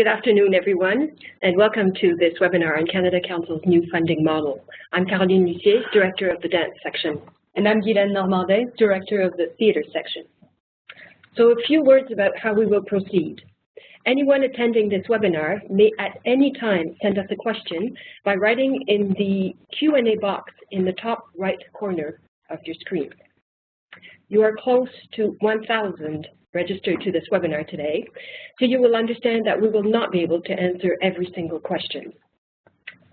Good afternoon, everyone, and welcome to this webinar on Canada Council's new funding model. I'm Caroline Lucier, Director of the Dance Section. And I'm Guylaine Normandin, Director of the Theatre Section. So a few words about how we will proceed. Anyone attending this webinar may at any time send us a question by writing in the Q&A box in the top right corner of your screen. You are close to 1,000 registered to this webinar today, so you will understand that we will not be able to answer every single question.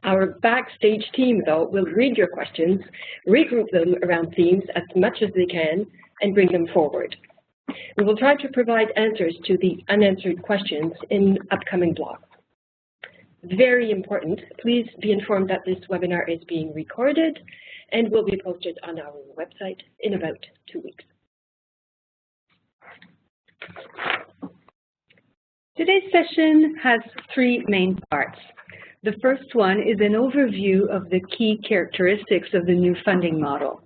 Our backstage team, though, will read your questions, regroup them around themes as much as they can, and bring them forward. We will try to provide answers to the unanswered questions in upcoming blocks. Very important, please be informed that this webinar is being recorded and will be posted on our website in about 2 weeks. Today's session has three main parts. The first one is an overview of the key characteristics of the new funding model.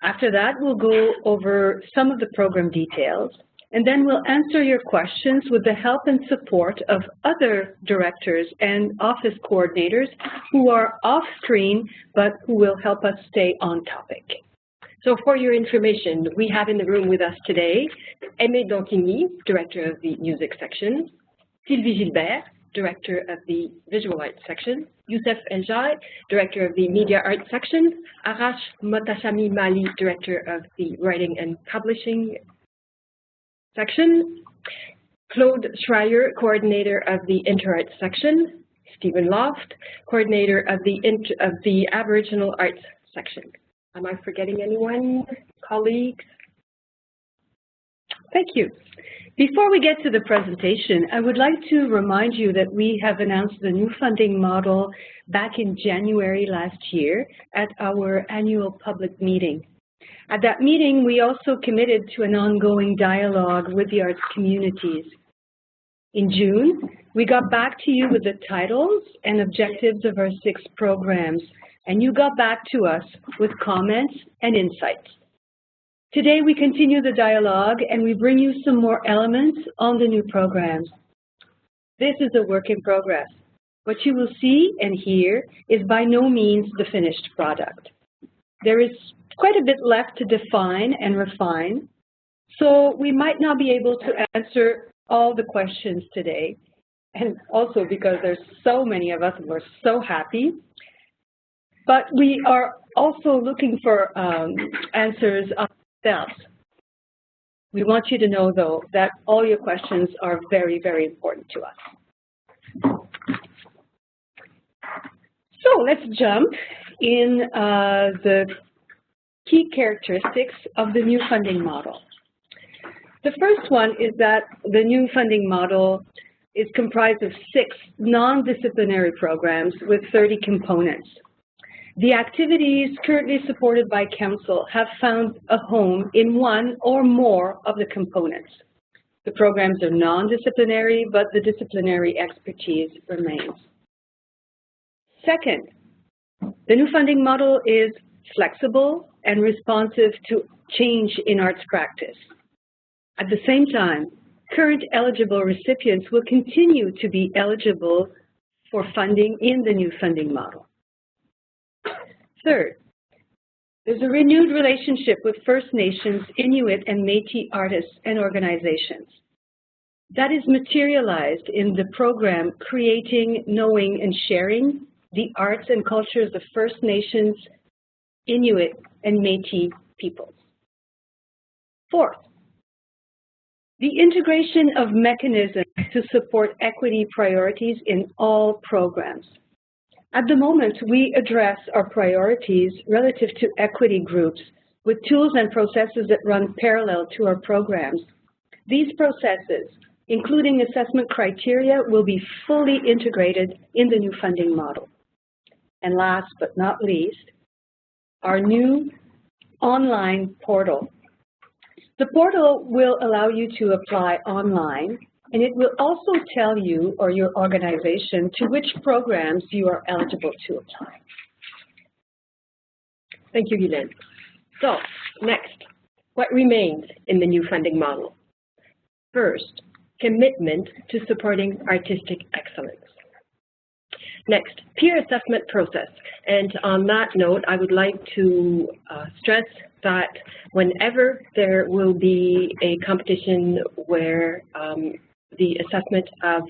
After that, we'll go over some of the program details, and then we'll answer your questions with the help and support of other directors and office coordinators who are off-screen, but who will help us stay on topic. So for your information, we have in the room with us today Aimé Dontigny, Director of the Music Section, Sylvie Gilbert, Director of the Visual Arts Section, Youssef Eljai, Director of the Media Arts Section, Arash Motashami Mali, Director of the Writing and Publishing Section, Claude Schreier, Coordinator of the Inter-Arts Section, Stephen Loft, Coordinator of the Aboriginal Arts Section. Am I forgetting anyone, colleagues? Thank you. Before we get to the presentation, I would like to remind you that we have announced the new funding model back in January last year at our annual public meeting. At that meeting, we also committed to an ongoing dialogue with the arts communities. In June, we got back to you with the titles and objectives of our 6 programs, and you got back to us with comments and insights. Today, we continue the dialogue and we bring you some more elements on the new programs. This is a work in progress. What you will see and hear is by no means the finished product. There is quite a bit left to define and refine, so we might not be able to answer all the questions today, and also because there's so many of us and we're so happy. But we are also looking for answers ourselves. We want you to know, though, that all your questions are very, very important to us. So let's jump in the key characteristics of the new funding model. The first one is that the new funding model is comprised of 6 non-disciplinary programs with 30 components. The activities currently supported by Council have found a home in one or more of the components. The programs are non-disciplinary, but the disciplinary expertise remains. Second, the new funding model is flexible and responsive to change in arts practice. At the same time, current eligible recipients will continue to be eligible for funding in the new funding model. Third, there's a renewed relationship with First Nations, Inuit, and Métis artists and organizations. That is materialized in the program Creating, Knowing, and Sharing the Arts and Cultures of First Nations, Inuit, and Métis peoples. Fourth, the integration of mechanisms to support equity priorities in all programs. At the moment, we address our priorities relative to equity groups with tools and processes that run parallel to our programs. These processes, including assessment criteria, will be fully integrated in the new funding model. And last but not least, our new online portal. The portal will allow you to apply online, and it will also tell you or your organization to which programs you are eligible to apply. Thank you, Guylaine. So, next, what remains in the new funding model? First, commitment to supporting artistic excellence. Next, peer assessment process. And on that note, I would like to stress that whenever there will be a competition where the assessment of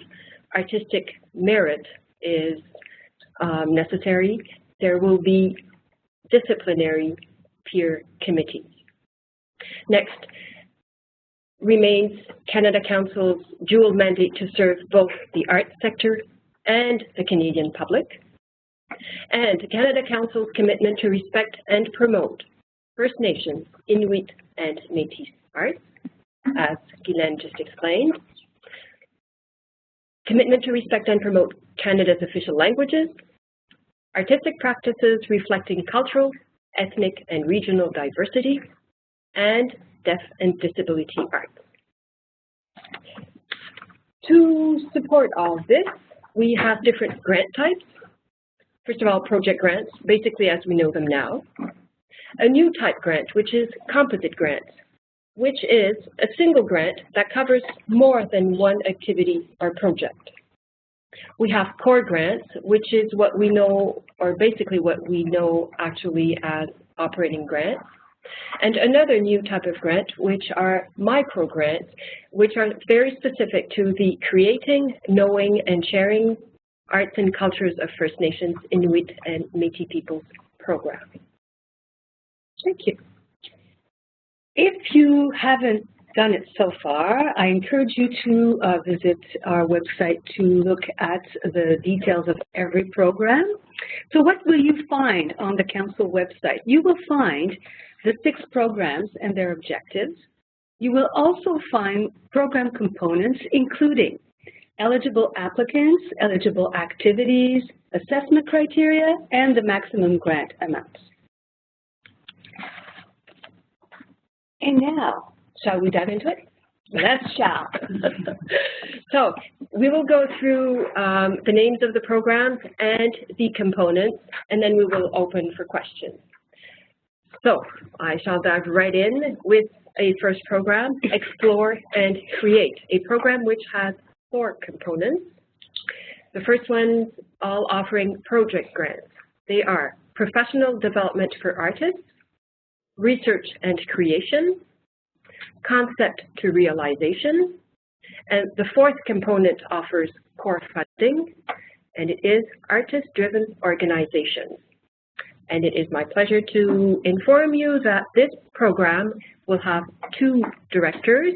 artistic merit is necessary, there will be disciplinary peer committees. Next remains Canada Council's dual mandate to serve both the arts sector and the Canadian public, and Canada Council's commitment to respect and promote First Nations, Inuit, and Métis arts, as Guylaine just explained. Commitment to respect and promote Canada's official languages, artistic practices reflecting cultural, ethnic, and regional diversity, and deaf and disability arts. To support all of this, we have different grant types. First of all, project grants, basically as we know them now. A new type grant, which is composite grants, which is a single grant that covers more than one activity or project. We have core grants, which is what we know, or basically what we know actually as operating grants. And another new type of grant, which are micro grants, which are very specific to the creating, knowing, and sharing arts and cultures of First Nations, Inuit, and Métis peoples program. Thank you. If you haven't done it so far, I encourage you to visit our website to look at the details of every program. So what will you find on the Council website? You will find the 6 programs and their objectives. You will also find program components, including eligible applicants, eligible activities, assessment criteria, and the maximum grant amounts. And now, shall we dive into it? Let's shall. So we will go through the names of the programs and the components, and then we will open for questions. So I shall dive right in with a first program, Explore and Create, a program which has 4 components. The first one's all offering project grants. They are professional development for artists, research and creation, concept to realization, and the 4th component offers core funding, and it is artist-driven organizations. And it is my pleasure to inform you that this program will have 2 directors,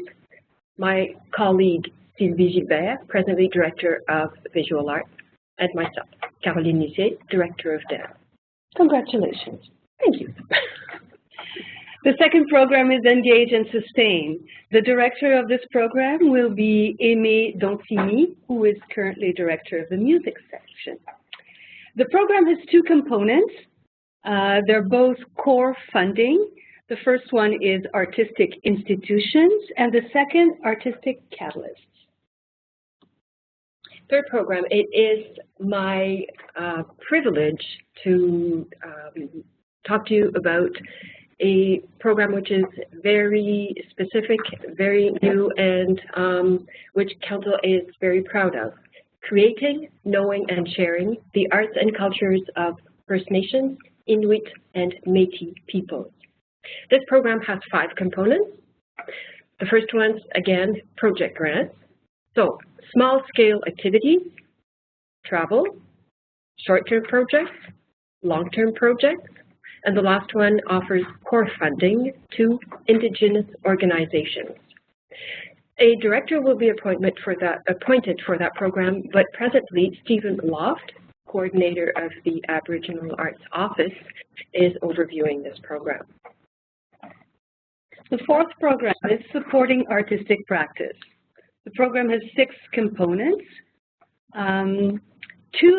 my colleague Sylvie Gilbert, presently Director of Visual Arts, and myself, Caroline Lucier, Director of Dance. Congratulations. Thank you. The second program is Engage and Sustain. The director of this program will be Aimé Dontigny, who is currently Director of the Music section. The program has 2 components. They're both core funding. The first one is artistic institutions, and the second, artistic catalysts. Third program, it is my privilege to talk to you about a program which is very specific, very new, and which Council is very proud of. Creating, knowing, and sharing the arts and cultures of First Nations, Inuit, and Métis peoples. This program has 5 components. The first one's, again, project grants. So, small-scale activities, travel, short-term projects, long-term projects, and the last one offers core funding to Indigenous organizations. A director will be appointed for that program, but presently Stephen Loft, coordinator of the Aboriginal Arts Office, is overviewing this program. The 4th program is Supporting Artistic Practice. The program has 6 components. 3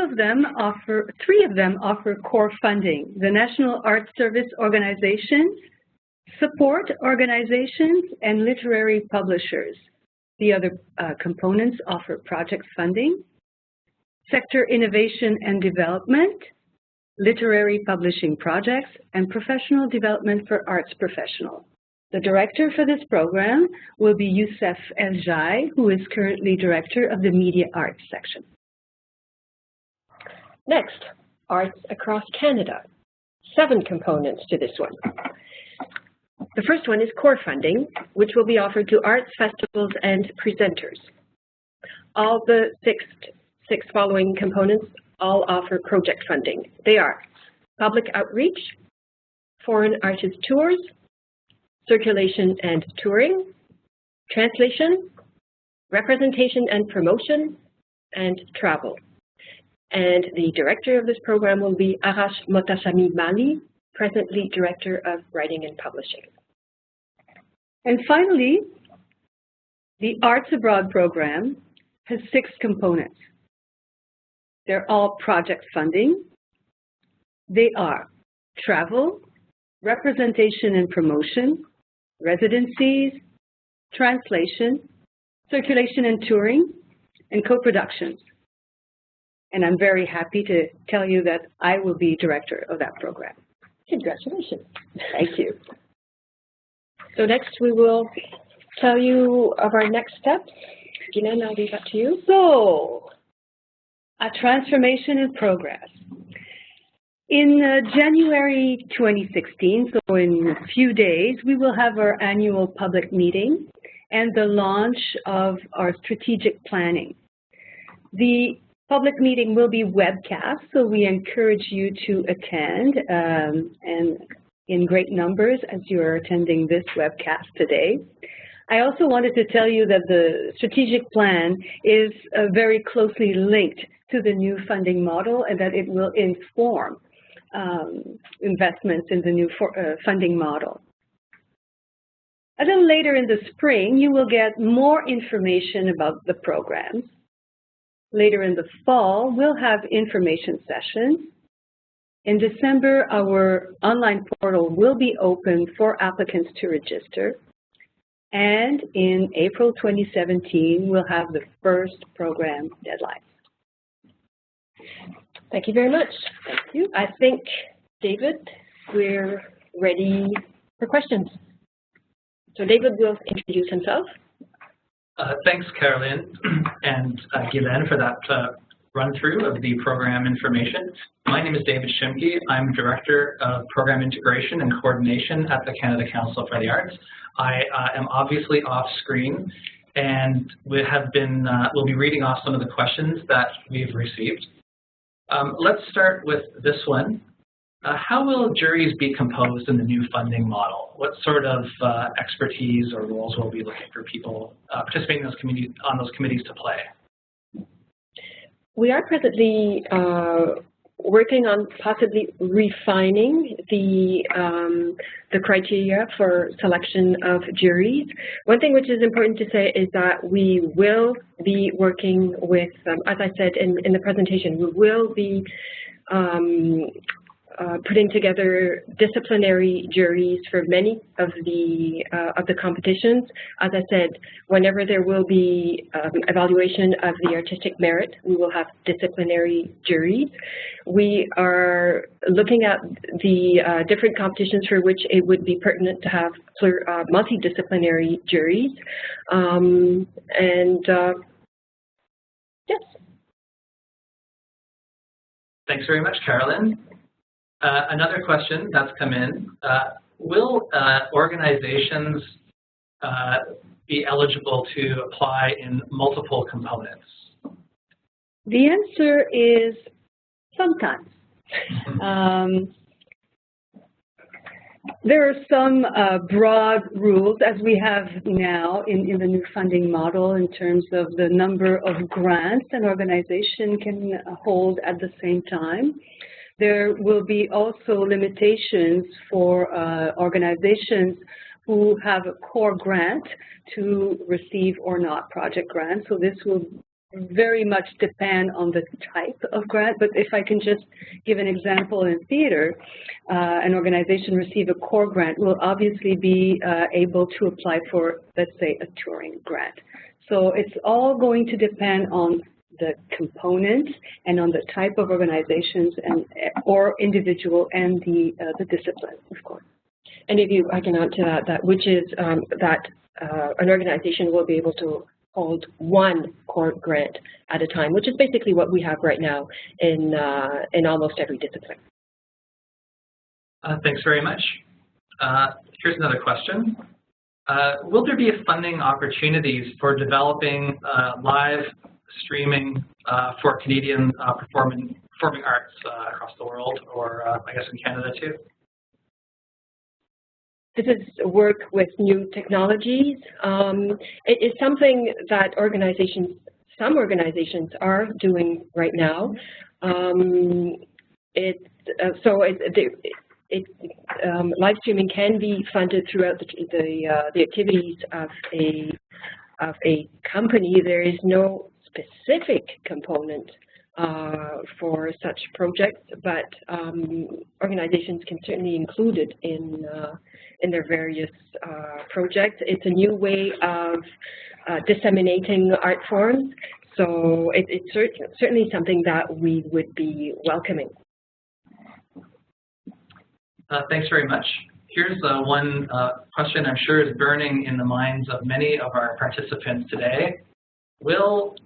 of them offer core funding. The National Arts Service Organizations, support organizations, and literary publishers. The other components offer project funding, sector innovation and development, literary publishing projects, and professional development for arts professionals. The director for this program will be Youssef El-Jai, who is currently director of the Media Arts section. Next, Arts Across Canada. 7 components to this one. The first one is core funding, which will be offered to arts festivals and presenters. All the six following components all offer project funding. They are public outreach, foreign artist tours, circulation and touring, translation, representation and promotion, and travel. And the director of this program will be Arash Motashami Mali, presently Director of Writing and Publishing. And finally, the Arts Abroad program has 6 components. They're all project funding. They are travel, representation and promotion, residencies, translation, circulation and touring, and co-productions. And I'm very happy to tell you that I will be director of that program. Congratulations. Thank you. So next we will tell you of our next steps. Guylaine, I'll leave that to you. So, a transformation in progress. In January 2016, so in a few days, we will have our annual public meeting and the launch of our strategic planning. The public meeting will be webcast, so we encourage you to attend and in great numbers as you are attending this webcast today. I also wanted to tell you that the strategic plan is very closely linked to the new funding model and that it will inform investments in the new funding model. A little later in the spring, you will get more information about the programs. Later in the fall, we'll have information sessions. In December, our online portal will be open for applicants to register. And in April 2017, we'll have the first program deadline. Thank you very much. Thank you. I think, David, we're ready for questions. So David will introduce himself. Thanks, Caroline and Guylaine, for that run-through of the program information. My name is David Shimke. I'm Director of Program Integration and Coordination at the Canada Council for the Arts. I am obviously off-screen, and we'll be reading off some of the questions that we've received. Let's start with this one. How will juries be composed in the new funding model? What sort of expertise or roles will we be looking for people participating on those committees to play? We are presently working on possibly refining the criteria for selection of juries. One thing which is important to say is that we will be working with, as I said in the presentation, we will be putting together disciplinary juries for many of the competitions. As I said, whenever there will be evaluation of the artistic merit, we will have disciplinary juries. We are looking at the different competitions for which it would be pertinent to have multidisciplinary juries. Yes. Thanks very much, Caroline. Another question that's come in, will organizations be eligible to apply in multiple components? The answer is sometimes. There are some broad rules, as we have now in the new funding model, in terms of the number of grants an organization can hold at the same time. There will be also limitations for organizations who have a core grant to receive or not project grants. So this will very much depend on the type of grant. But if I can just give an example in theater, an organization receive a core grant will obviously be able to apply for, let's say, a touring grant. So it's all going to depend on the components and on the type of organizations and or individual and the discipline, of course. And if I can add to that, which is that an organization will be able to hold one core grant at a time, which is basically what we have right now in almost every discipline. Thanks very much. Here's another question. Will there be funding opportunities for developing live streaming for Canadian performing arts across the world, or I guess in Canada too? This is work with new technologies. It is something that some organizations are doing right now. Live streaming can be funded throughout the activities of a company. There is no specific component for such projects, but organizations can certainly include it in their various projects. It's a new way of disseminating art forms, so it's certainly something that we would be welcoming. Thanks very much. Here's one question I'm sure is burning in the minds of many of our participants today. Will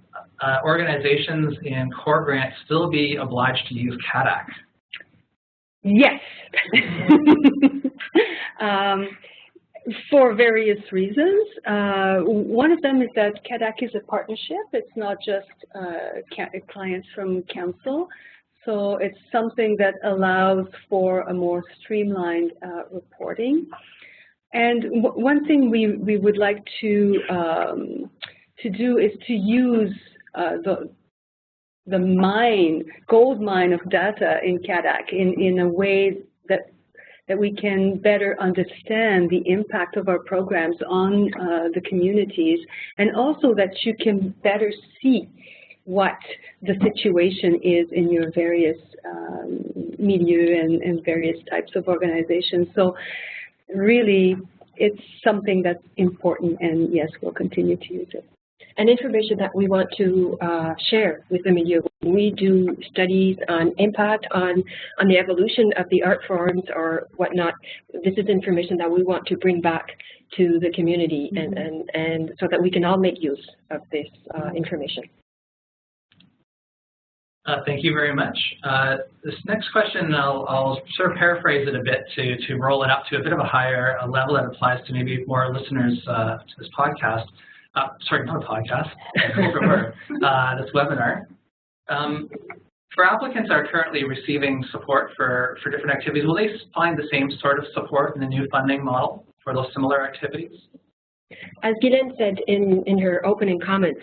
organizations in core grants still be obliged to use CADAC? Yes. For various reasons. One of them is that CADAC is a partnership. It's not just clients from council. So it's something that allows for a more streamlined reporting. And one thing we would like to do is to use the gold mine of data in CADAC in a way that we can better understand the impact of our programs on the communities, and also that you can better see what the situation is in your various milieu and various types of organizations. So really, it's something that's important, and yes, we'll continue to use it. And information that we want to share with the milieu. We do studies on impact on the evolution of the art forms or whatnot. This is information that we want to bring back to the community, and so that we can all make use of this information. Thank you very much. This next question, I'll sort of paraphrase it a bit to roll it up to a bit of a higher level that applies to maybe more listeners to this podcast. Sorry, not a podcast, this webinar. For applicants that are currently receiving support for different activities, will they find the same sort of support in the new funding model for those similar activities? As Guylaine said in her opening comments,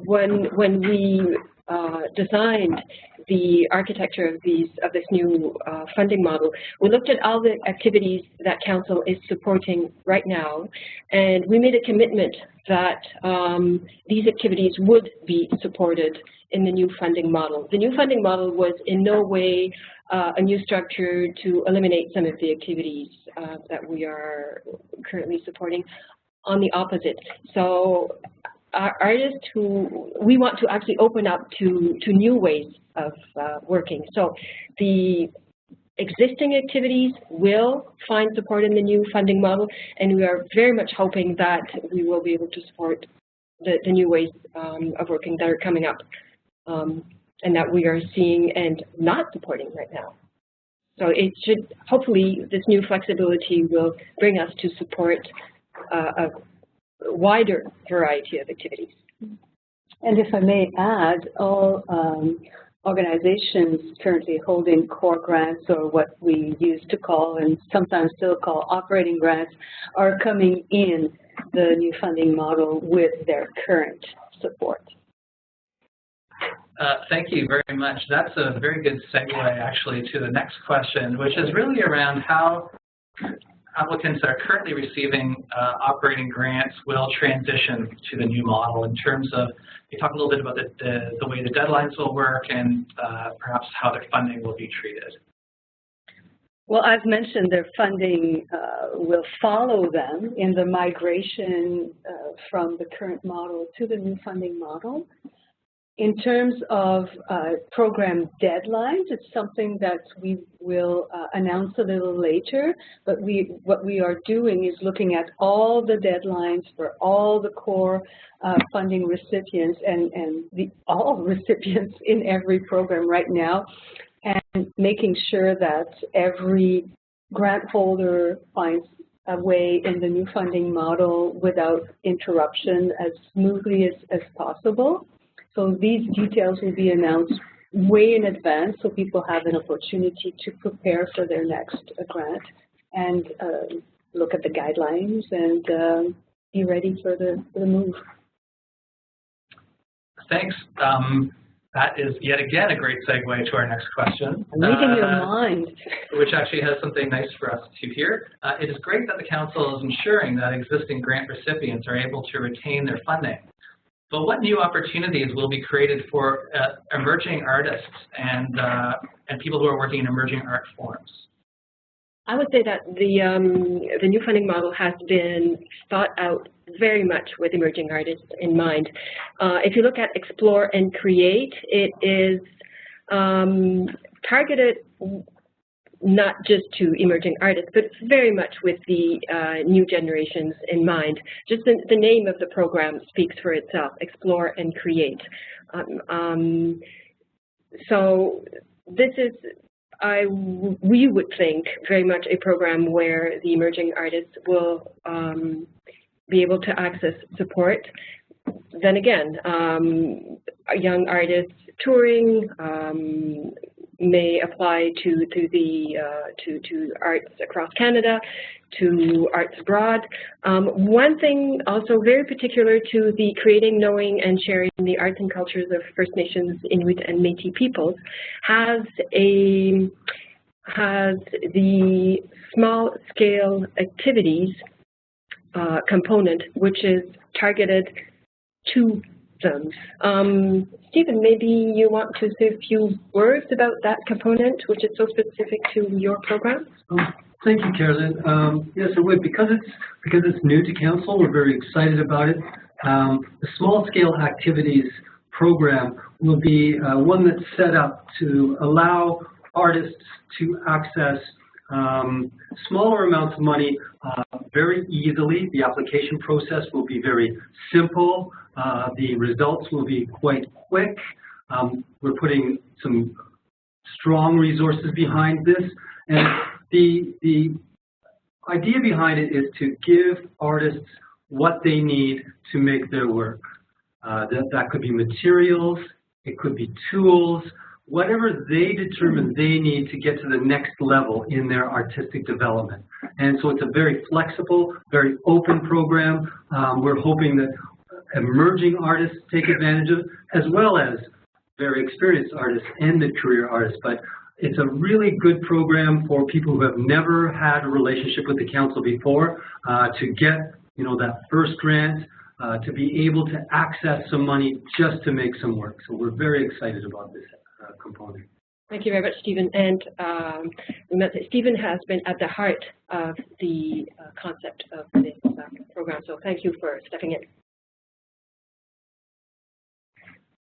when we designed the architecture of this new funding model, we looked at all the activities that Council is supporting right now, and we made a commitment that these activities would be supported in the new funding model. The new funding model was in no way a new structure to eliminate some of the activities that we are currently supporting. On the opposite. So our artists we want to actually open up to new ways of working. So the existing activities will find support in the new funding model, and we are very much hoping that we will be able to support the new ways of working that are coming up, and that we are seeing and not supporting right now. So it should, hopefully, this new flexibility will bring us to support a wider variety of activities. And if I may add, all organizations currently holding core grants, or what we used to call and sometimes still call operating grants, are coming in the new funding model with their current support. Thank you very much. That's a very good segue actually to the next question, which is really around how applicants that are currently receiving operating grants will transition to the new model in terms of, you talk a little bit about the way the deadlines will work and perhaps how their funding will be treated. Well, I've mentioned their funding will follow them in the migration from the current model to the new funding model. In terms of program deadlines, it's something that we will announce a little later, but what we are doing is looking at all the deadlines for all the core funding recipients and all recipients in every program right now, and making sure that every grant holder finds a way in the new funding model without interruption as smoothly as possible. So these details will be announced way in advance so people have an opportunity to prepare for their next grant and look at the guidelines and be ready for the move. Thanks. That is yet again a great segue to our next question. I'm reading your mind. Which actually has something nice for us to hear. It is great that the Council is ensuring that existing grant recipients are able to retain their funding. But what new opportunities will be created for emerging artists and people who are working in emerging art forms? I would say that the new funding model has been thought out very much with emerging artists in mind. If you look at Explore and Create, it is targeted not just to emerging artists, but very much with the new generations in mind. Just the name of the program speaks for itself, Explore and Create. So this is, we would think, very much a program where the emerging artists will be able to access support. Then again, young artists touring may apply to arts across Canada, to arts abroad. One thing also very particular to the creating, knowing, and sharing the arts and cultures of First Nations, Inuit, and Métis peoples has the small-scale activities component, which is targeted to them. Stephen, maybe you want to say a few words about that component, which is so specific to your program? Thank you, Carolyn. Yes, I would. Because it's new to Council, we're very excited about it. The small-scale activities program will be one that's set up to allow artists to access smaller amounts of money very easily. The application process will be very simple. The results will be quite quick. We're putting some strong resources behind this. And the idea behind it is to give artists what they need to make their work. That could be materials, it could be tools, whatever they determine they need to get to the next level in their artistic development. And so it's a very flexible, very open program. We're hoping that emerging artists take advantage of it, as well as very experienced artists and mid-career artists. But it's a really good program for people who have never had a relationship with the Council before to get, that first grant, to be able to access some money just to make some work. So we're very excited about this component. Thank you very much, Stephen. And Stephen has been at the heart of the concept of this program. So thank you for stepping in.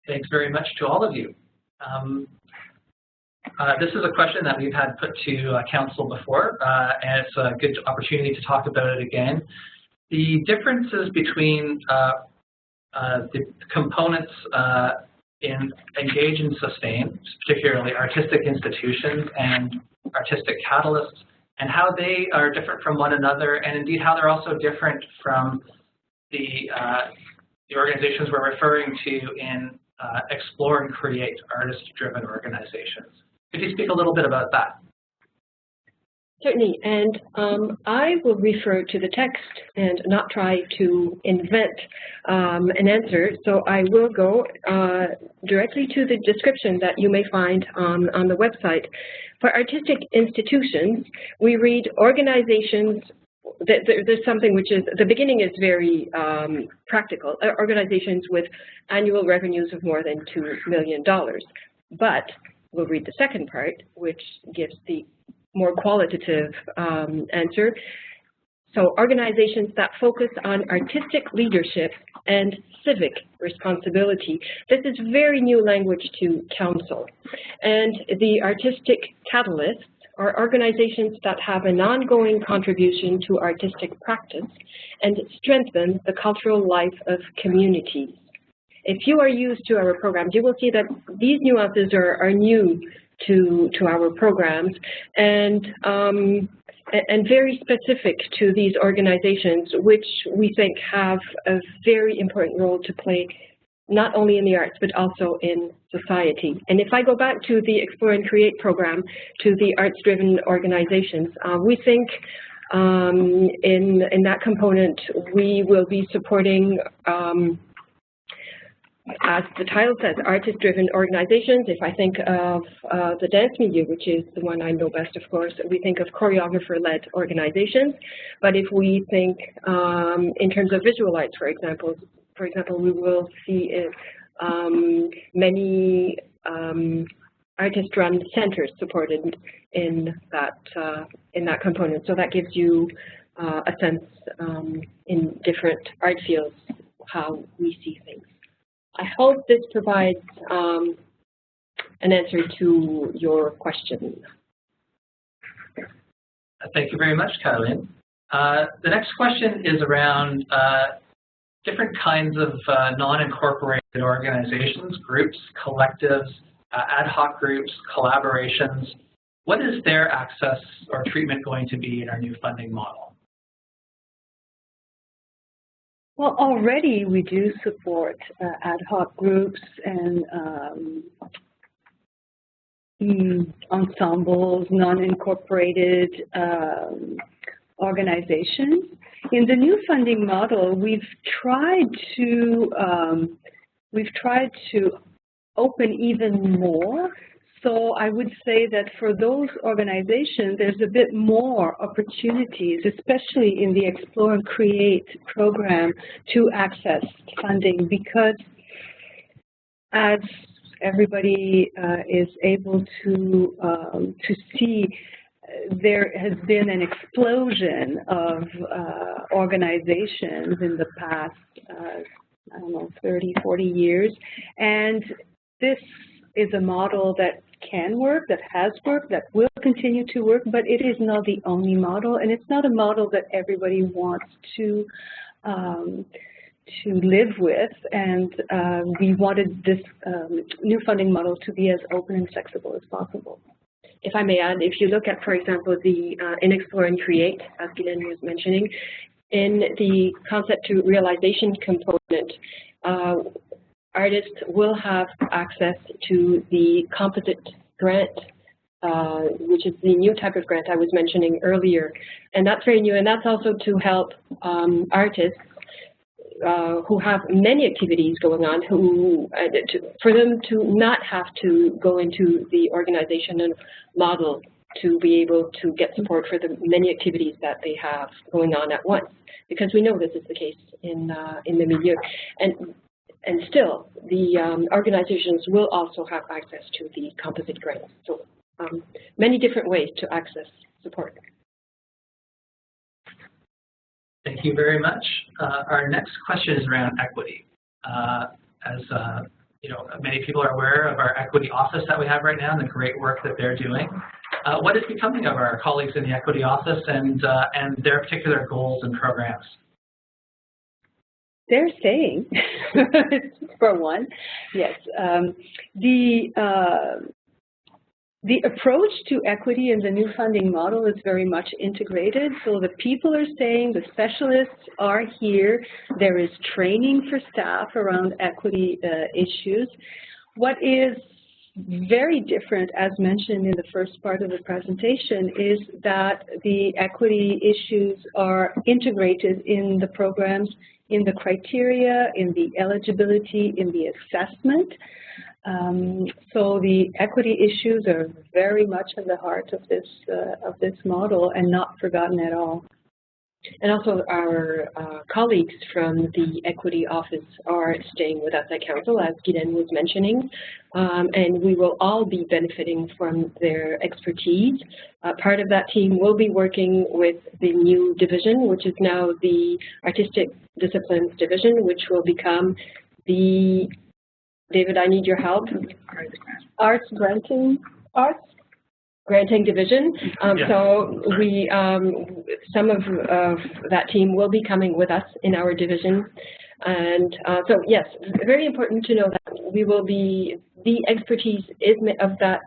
Thanks very much to all of you. This is a question that we've had put to Council before, and it's a good opportunity to talk about it again. The differences between the components in Engage and Sustain, particularly artistic institutions and artistic catalysts, and how they are different from one another, and indeed how they're also different from the organizations we're referring to in Explore and Create, artist-driven organizations. Could you speak a little bit about that? Certainly, and I will refer to the text and not try to invent an answer. So I will go directly to the description that you may find on the website. For artistic institutions, we read organizations. There's something which is, the beginning is very practical, organizations with annual revenues of more than $2 million. But we'll read the second part, which gives the more qualitative answer. So organizations that focus on artistic leadership and civic responsibility. This is very new language to Council. And the artistic catalysts are organizations that have an ongoing contribution to artistic practice and strengthen the cultural life of communities. If you are used to our programs, you will see that these nuances are new to our programs and very specific to these organizations, which we think have a very important role to play, not only in the arts, but also in society. And if I go back to the Explore and Create program, to the arts-driven organizations, we think in that component, we will be supporting, as the title says, artist-driven organizations. If I think of the dance media, which is the one I know best, of course, we think of choreographer-led organizations. But if we think in terms of visual arts, for example, we will see many artist-run centers supported in that component. So that gives you a sense in different art fields how we see things. I hope this provides an answer to your question. Thank you very much, Caroline. The next question is around different kinds of non-incorporated organizations, groups, collectives, ad hoc groups, collaborations. What is their access or treatment going to be in our new funding model? Well, already we do support ad hoc groups and ensembles, non-incorporated organizations. In the new funding model, we've tried to open even more. So I would say that for those organizations, there's a bit more opportunities, especially in the Explore and Create program, to access funding, because as everybody is able to see, there has been an explosion of organizations in the past, I don't know, 30, 40 years, and this is a model that can work, that has worked, that will continue to work, but it is not the only model, and it's not a model that everybody wants to live with, and we wanted this new funding model to be as open and flexible as possible. If I may add, if you look at, for example, the in Explore and Create, as Guylaine was mentioning, in the concept to realization component, artists will have access to the composite grant, which is the new type of grant I was mentioning earlier. And that's very new, and that's also to help artists who have many activities going on, for them to not have to go into the organizational model to be able to get support for the many activities that they have going on at once, because we know this is the case in the milieu. And still, the organizations will also have access to the composite grants. So many different ways to access support. Thank you very much. Our next question is around equity. As you know, many people are aware of our equity office that we have right now and the great work that they're doing. What is becoming of our colleagues in the equity office and their particular goals and programs? They're staying, for one, yes. The approach to equity in the new funding model is very much integrated. So the people are staying, the specialists are here. There is training for staff around equity issues. What is very different, as mentioned in the first part of the presentation, is that the equity issues are integrated in the programs, in the criteria, in the eligibility, in the assessment. So the equity issues are very much at the heart of this model and not forgotten at all. And also our colleagues from the Equity Office are staying with us at Council, as Guylaine was mentioning, and we will all be benefiting from their expertise. Part of that team will be working with the new division, which is now the Artistic Disciplines Division, which will become the, David, I need your help. Arts Granting Division. Yes. So we, some of that team will be coming with us in our division. And so yes, very important to know that we will be, the expertise of that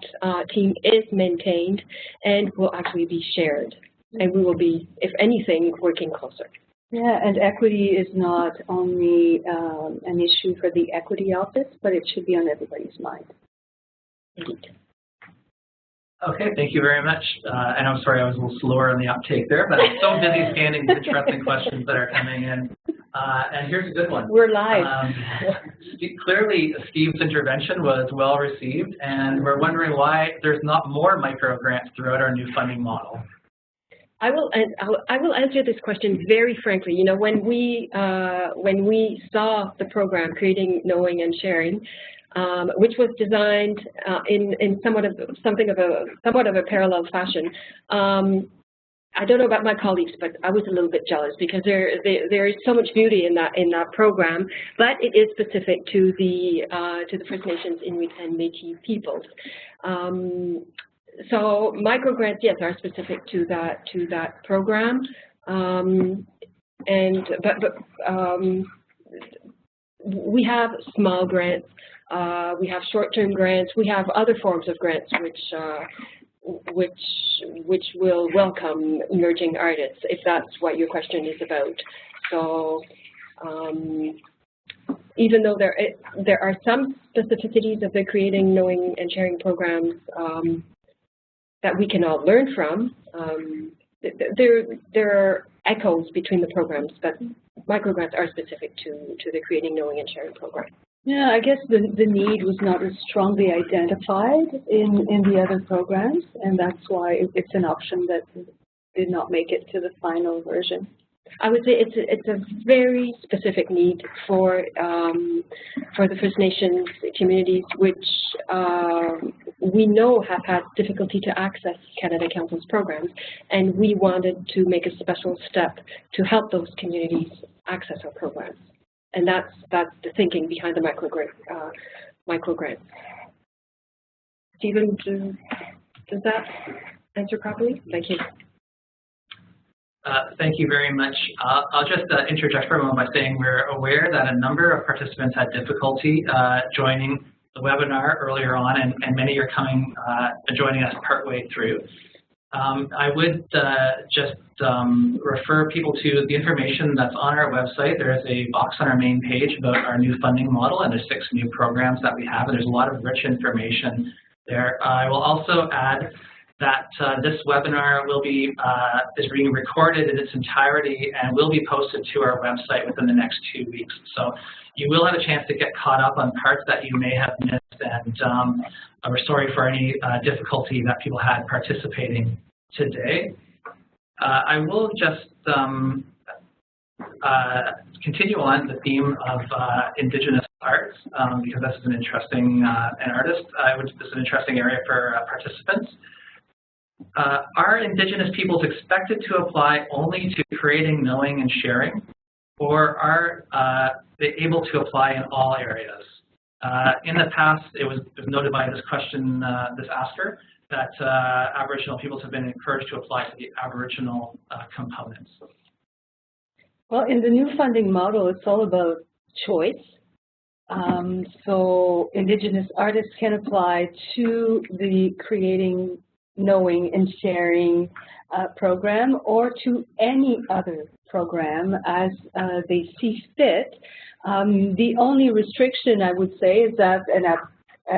team is maintained and will actually be shared. And we will be, if anything, working closer. Yeah, and equity is not only an issue for the Equity Office, but it should be on everybody's mind. Indeed. Okay, thank you very much. And I'm sorry I was a little slower on the uptake there, but I'm so busy scanning the interesting questions that are coming in. And here's a good one. We're live. Clearly, Steve's intervention was well received, and we're wondering why there's not more micro grants throughout our new funding model. I will answer this question very frankly. You know, when we saw the program Creating Knowing and Sharing, which was designed in somewhat of a parallel fashion. I don't know about my colleagues, but I was a little bit jealous because there is so much beauty in that program, but it is specific to the First Nations, Inuit, and Métis peoples. So microgrants, yes, are specific to that program, we have small grants. We have short-term grants. We have other forms of grants which will welcome emerging artists, if that's what your question is about. So even though there are some specificities of the Creating, Knowing, and Sharing programs that we can all learn from, there are echoes between the programs, but microgrants are specific to the Creating, Knowing, and Sharing program. Yeah, I guess the need was not as strongly identified in the other programs, and that's why it's an option that did not make it to the final version. I would say it's a very specific need for the First Nations communities, which we know have had difficulty to access Canada Council's programs, and we wanted to make a special step to help those communities access our programs. And that's the thinking behind the microgrant. Stephen, does that answer properly? Thank you. Thank you very much. I'll just interject for a moment by saying we're aware that a number of participants had difficulty joining the webinar earlier on, and many are joining us partway through. I would just refer people to the information that's on our website. There is a box on our main page about our new funding model, and there's 6 new programs that we have, and there's a lot of rich information there. I will also add that this webinar is being recorded in its entirety and will be posted to our website within the next 2 weeks. So you will have a chance to get caught up on parts that you may have missed, and we're sorry for any difficulty that people had participating today. I will just continue on the theme of Indigenous arts because this is an interesting this is an interesting area for participants. Are Indigenous peoples expected to apply only to Creating, Knowing, and Sharing, or are they able to apply in all areas? In the past, it was noted by this question, this asker, that Aboriginal peoples have been encouraged to apply to the Aboriginal components. Well, in the new funding model, it's all about choice. So Indigenous artists can apply to the Creating, Knowing, and Sharing program, or to any other program as they see fit. The only restriction, I would say, is that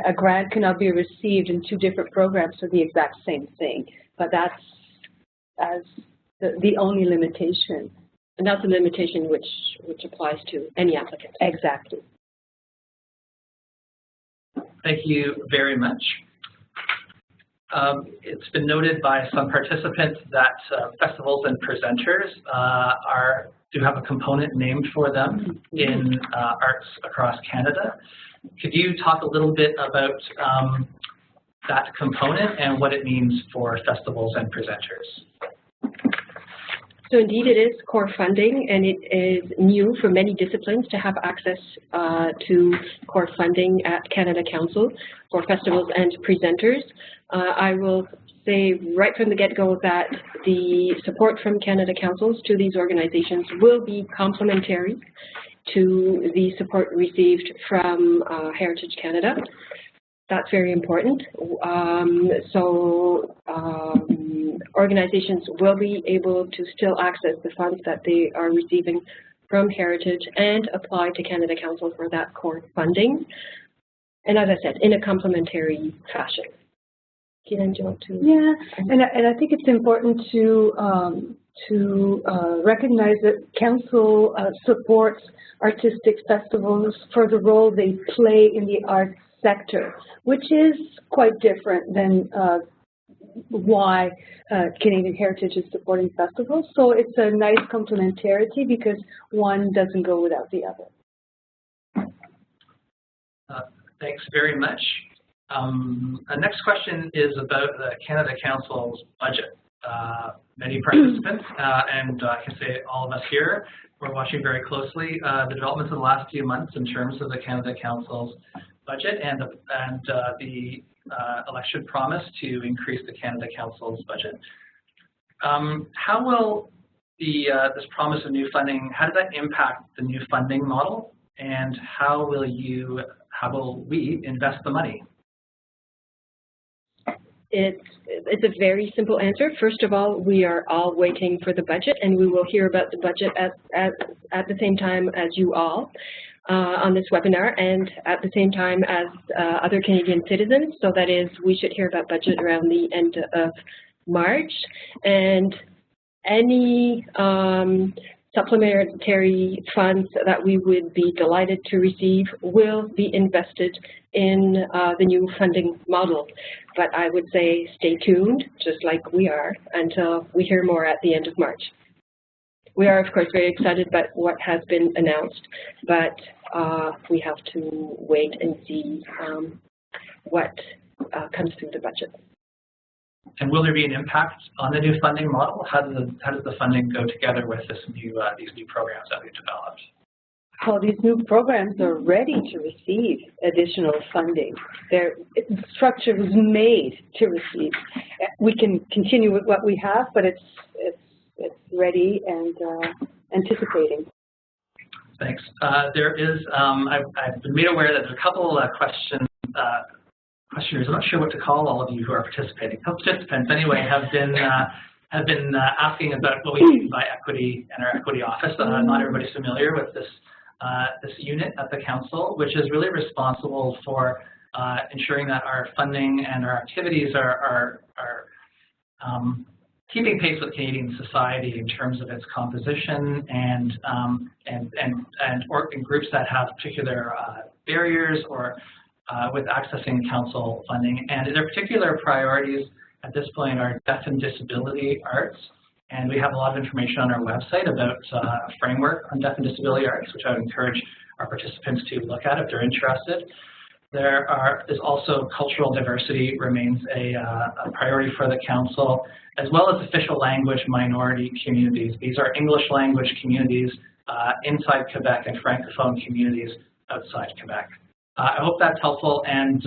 a grant cannot be received in 2 different programs for the exact same thing. But that's the only limitation. And that's a limitation which applies to any applicant. Exactly. Thank you very much. It's been noted by some participants that festivals and presenters do have a component named for them in arts across Canada. Could you talk a little bit about that component and what it means for festivals and presenters? So indeed it is core funding, and it is new for many disciplines to have access to core funding at Canada Council for festivals and presenters. I will say right from the get-go that the support from Canada Councils to these organizations will be complementary to the support received from Heritage Canada. That's very important. Organizations will be able to still access the funds that they are receiving from Heritage and apply to Canada Council for that core funding. And as I said, in a complementary fashion. Guylaine, do you want to? Yeah, and I think it's important to recognize that Council supports artistic festivals for the role they play in the arts sector, which is quite different than why Canadian Heritage is supporting festivals. So it's a nice complementarity because one doesn't go without the other. Thanks very much. Our next question is about the Canada Council's budget. Many participants, and I can say all of us here, we're watching very closely the developments of the last few months in terms of the Canada Council's budget and the election promise to increase the Canada Council's budget. How will this promise of new funding, how does that impact the new funding model, and how will we invest the money? It's a very simple answer. First of all, we are all waiting for the budget, and we will hear about the budget at the same time as you all on this webinar, and at the same time as other Canadian citizens. So that is, we should hear about budget around the end of March, and any supplementary funds that we would be delighted to receive will be invested in the new funding model. But I would say stay tuned, just like we are, until we hear more at the end of March. We are, of course, very excited about what has been announced, but we have to wait and see what comes through the budget. And will there be an impact on the new funding model? How does the funding go together with this new these new programs that we've developed? Well, these new programs are ready to receive additional funding. The structure was made to receive. We can continue with what we have, but it's ready and anticipating. Thanks. There is, I've been made aware that there's a couple questions. Questioners, I'm not sure what to call all of you who are participating. Participants, anyway, have been asking about what we mean by equity and our equity office. Not everybody's familiar with this this unit at the council, which is really responsible for ensuring that our funding and our activities are keeping pace with Canadian society in terms of its composition and groups that have particular barriers or with accessing council funding. And their particular priorities at this point are deaf and disability arts. And we have a lot of information on our website about a framework on deaf and disability arts, which I would encourage our participants to look at if they're interested. There's also cultural diversity remains a priority for the council, as well as official language minority communities. These are English language communities inside Quebec and Francophone communities outside Quebec. I hope that's helpful, and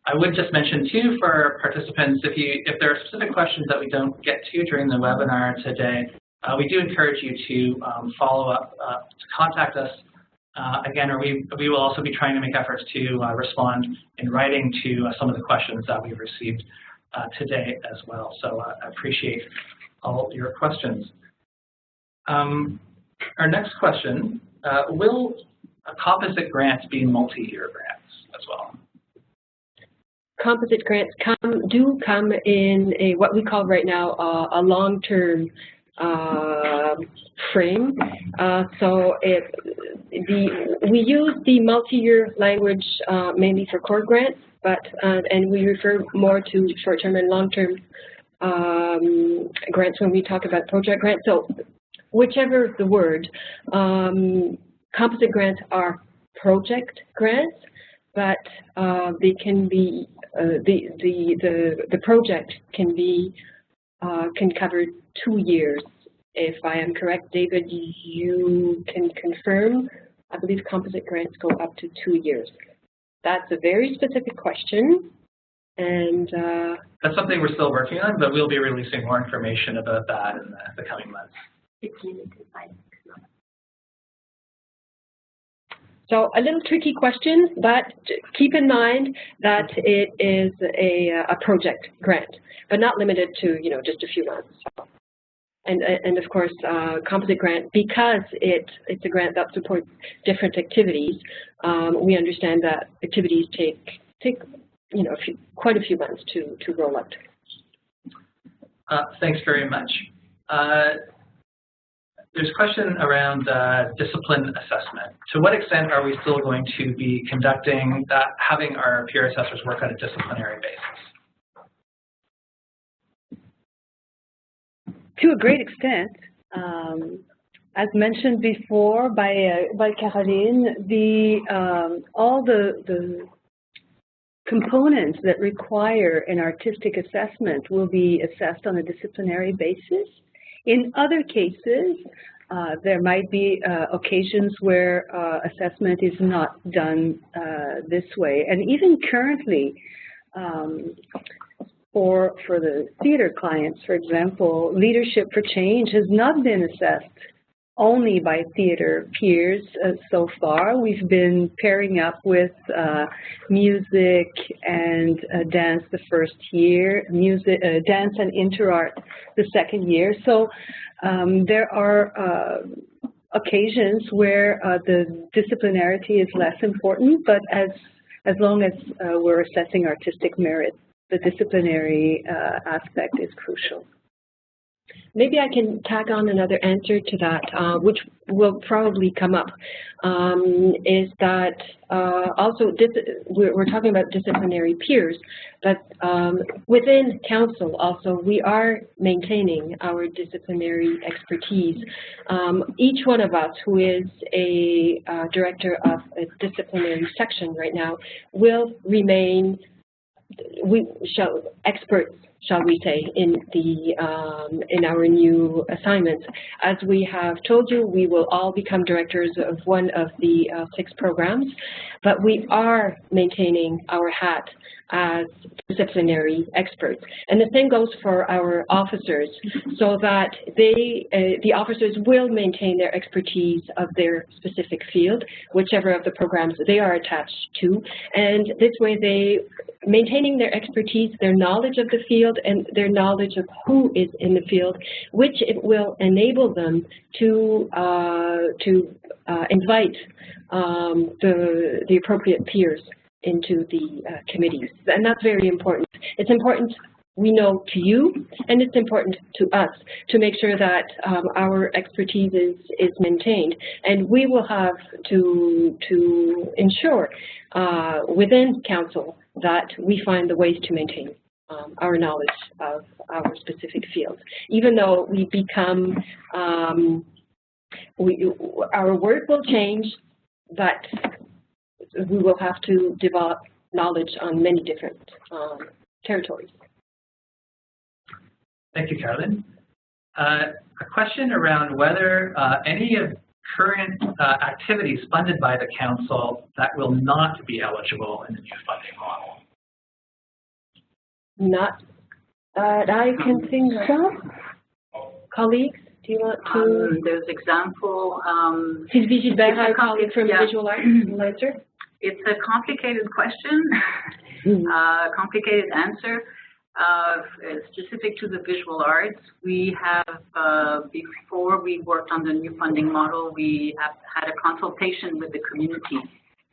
I would just mention too for participants, if there are specific questions that we don't get to during the webinar today, we do encourage you to follow up, to contact us again, or we will also be trying to make efforts to respond in writing to some of the questions that we've received today as well. So I appreciate all your questions. Our next question, will composite grants be multi-year grants as well? Composite grants do come in what we call right now a long-term frame. So we use the multi-year language mainly for core grants, but and we refer more to short-term and long-term grants when we talk about project grants. So whichever the word, composite grants are project grants, but they can be the project can cover 2 years. If I am correct, David, you can confirm. I believe composite grants go up to 2 years. That's a very specific question, and that's something we're still working on, but we'll be releasing more information about that in the coming months. So a little tricky question, but keep in mind that it is a project grant, but not limited to just a few months. And of course, composite grant, because it's a grant that supports different activities. We understand that activities take quite a few months to roll out. Thanks very much. There's a question around discipline assessment. To what extent are we still going to be conducting that, having our peer assessors work on a disciplinary basis? To a great extent. As mentioned before by Caroline, all the components that require an artistic assessment will be assessed on a disciplinary basis. In other cases, there might be occasions where assessment is not done this way. And even currently, for the theater clients, for example, Leadership for Change has not been assessed only by theater peers so far. We've been pairing up with music and dance the first year, dance and interart the second year. So there are occasions where the disciplinarity is less important, but as long as we're assessing artistic merit, the disciplinary aspect is crucial. Maybe I can tag on another answer to that, which will probably come up, is that also we're talking about disciplinary peers, but within council also we are maintaining our disciplinary expertise. Each one of us who is a director of a disciplinary section right now will remain experts, shall we say, in our new assignments. As we have told you, we will all become directors of one of the 6 programs, but we are maintaining our hat as disciplinary experts. And the same goes for our officers, so that the officers will maintain their expertise of their specific field, whichever of the programs they are attached to. And this way, they maintaining their expertise, their knowledge of the field, and their knowledge of who is in the field, which it will enable them to invite the appropriate peers into the committees. And that's very important. It's important, we know, to you, and it's important to us to make sure that our expertise is maintained. And we will have to ensure within council that we find the ways to maintain our knowledge of our specific fields. Even though we become, our work will change, but we will have to develop knowledge on many different territories. Thank you, Caroline. A question around whether any of current activities funded by the council that will not be eligible in the new funding model. Not that I can think of. Colleagues, do you want to? There's example. Sylvie Gilbert, our colleague from Visual Arts, will answer. It's a complicated question, complicated answer. Specific to the visual arts, we have, before we worked on the new funding model, we have had a consultation with the community.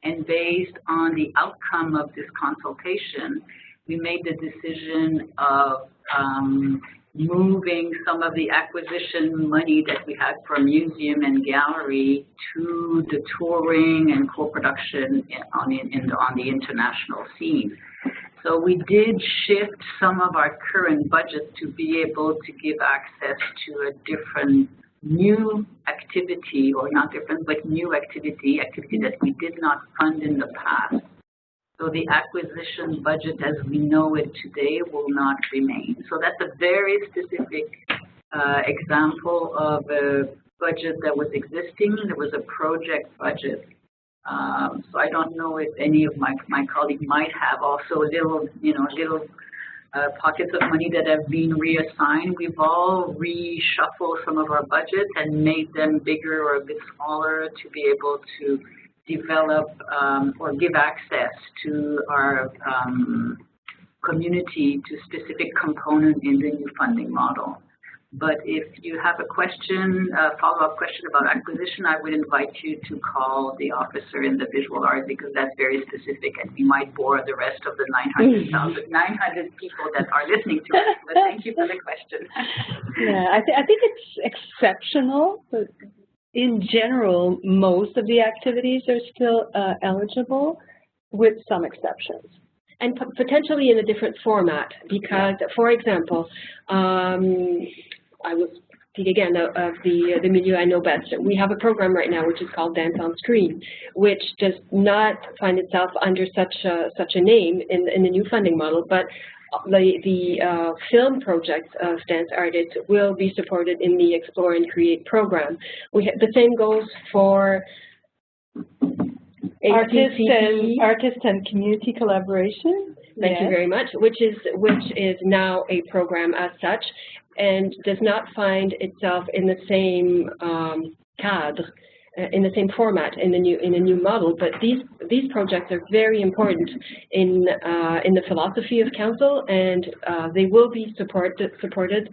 And based on the outcome of this consultation, we made the decision of moving some of the acquisition money that we had for museum and gallery to the touring and co-production on the international scene. So we did shift some of our current budget to be able to give access to a different new activity, or not different, but new activity that we did not fund in the past. So the acquisition budget as we know it today will not remain. So that's a very specific example of a budget that was existing. There was a project budget. So I don't know if any of my colleagues might have also little pockets of money that have been reassigned. We've all reshuffled some of our budgets and made them bigger or a bit smaller to be able to develop or give access to our community to specific component in the new funding model. But if you have a question, a follow-up question about acquisition, I would invite you to call the officer in the visual art, because that's very specific and we might bore the rest of the 900 people that are listening to us. But thank you for the question. Yeah, I think it's exceptional. But in general, most of the activities are still eligible, with some exceptions. And potentially in a different format, because, for example, I will speak again of the milieu I know best. We have a program right now which is called Dance on Screen, which does not find itself under such a name in the new funding model, but the film projects of dance artists will be supported in the Explore and Create program. The same goes for Artist and community collaboration. Thank you very much. Which is now a program as such, and does not find itself in the same cadre, in the same format in the new model. But these projects are very important in the philosophy of Council, and they will be supported.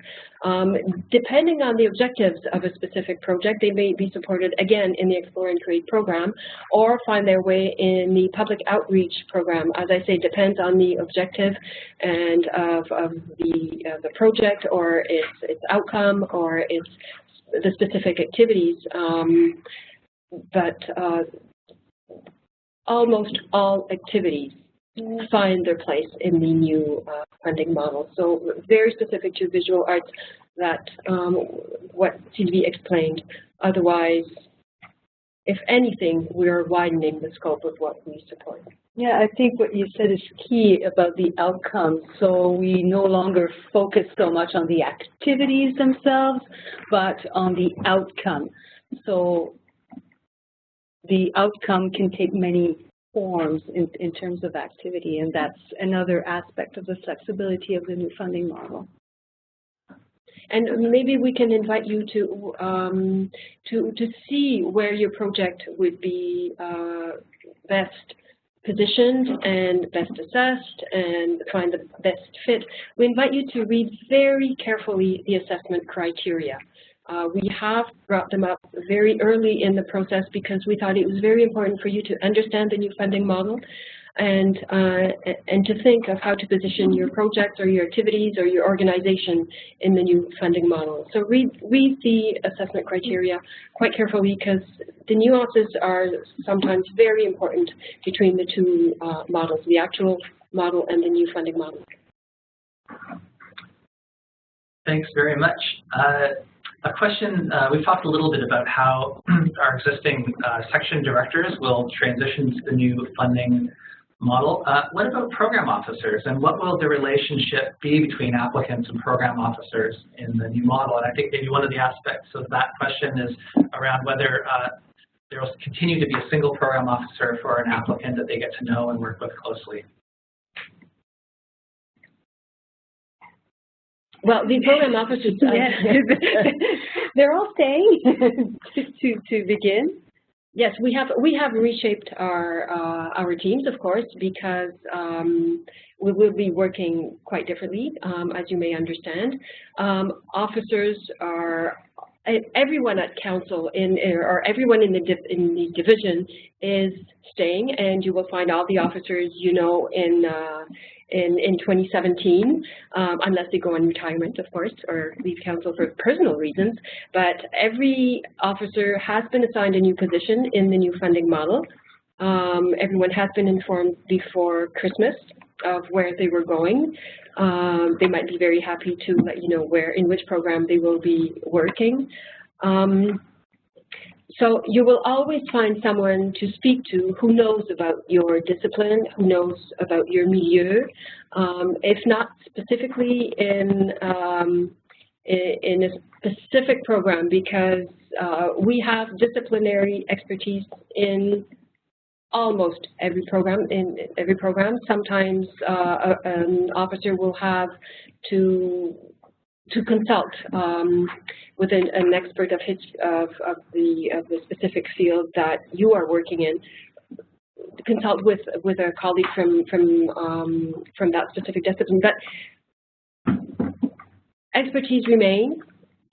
Depending on the objectives of a specific project, they may be supported again in the Explore and Create program, or find their way in the public outreach program. As I say, depends on the objective and of the project, or its outcome, or the specific activities. But almost all activities find their place in the new funding model. So very specific to visual arts, that what Sylvie explained. Otherwise, if anything, we're widening the scope of what we support. Yeah, I think what you said is key about the outcomes. So we no longer focus so much on the activities themselves, but on the outcome. So the outcome can take many forms in terms of activity, and that's another aspect of the flexibility of the new funding model. And maybe we can invite you to see where your project would be best positioned and best assessed, and find the best fit. We invite you to read very carefully the assessment criteria. We have brought them up very early in the process because we thought it was very important for you to understand the new funding model, and to think of how to position your projects or your activities or your organization in the new funding model. So read the assessment criteria quite carefully, because the nuances are sometimes very important between the two models, the actual model and the new funding model. Thanks very much. A question, we've talked a little bit about how our existing section directors will transition to the new funding model. What about program officers, and what will the relationship be between applicants and program officers in the new model? And I think maybe one of the aspects of that question is around whether there will continue to be a single program officer for an applicant that they get to know and work with closely. Well, the program officers, they're all staying to begin. Yes, we have reshaped our teams, of course, because we will be working quite differently, as you may understand. Officers are everyone at council or everyone in the division is staying, and you will find all the officers you know in 2017, unless they go on retirement, of course, or leave council for personal reasons. But every officer has been assigned a new position in the new funding model. Everyone has been informed before Christmas of where they were going. They might be very happy to let you know in which program they will be working. So you will always find someone to speak to who knows about your discipline, who knows about your milieu, if not specifically in a specific program, because we have disciplinary expertise in almost every program. Sometimes an officer will have to consult with an expert of the specific field that you are working in. Consult with a colleague from that specific discipline. But expertise remain,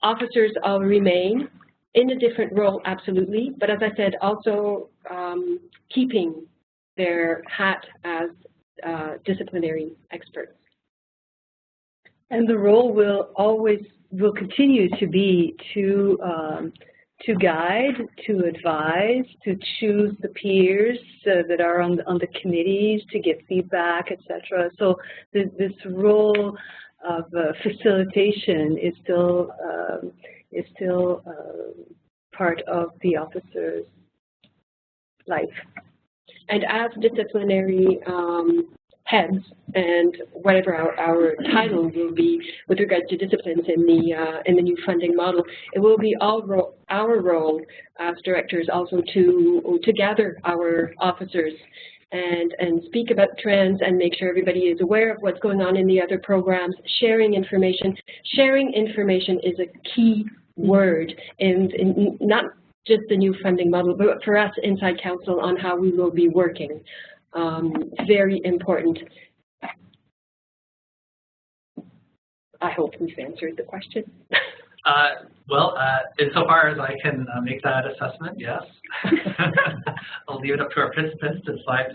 officers all remain in a different role, absolutely. But as I said, also keeping their hat as disciplinary experts. And the role will continue to be to guide, to advise, to choose the peers that are on the committees, to give feedback, etc. So this role of facilitation is still part of the officer's life. And as disciplinary heads, and whatever our title will be with regard to disciplines in the new funding model, it will be our role as directors also to gather our officers and speak about trends and make sure everybody is aware of what's going on in the other programs, sharing information. Sharing information is a key word in not just the new funding model, but for us inside council on how we will be working. Very important. I hope we've answered the question. Insofar as I can make that assessment, yes. I'll leave it up to our participants to decide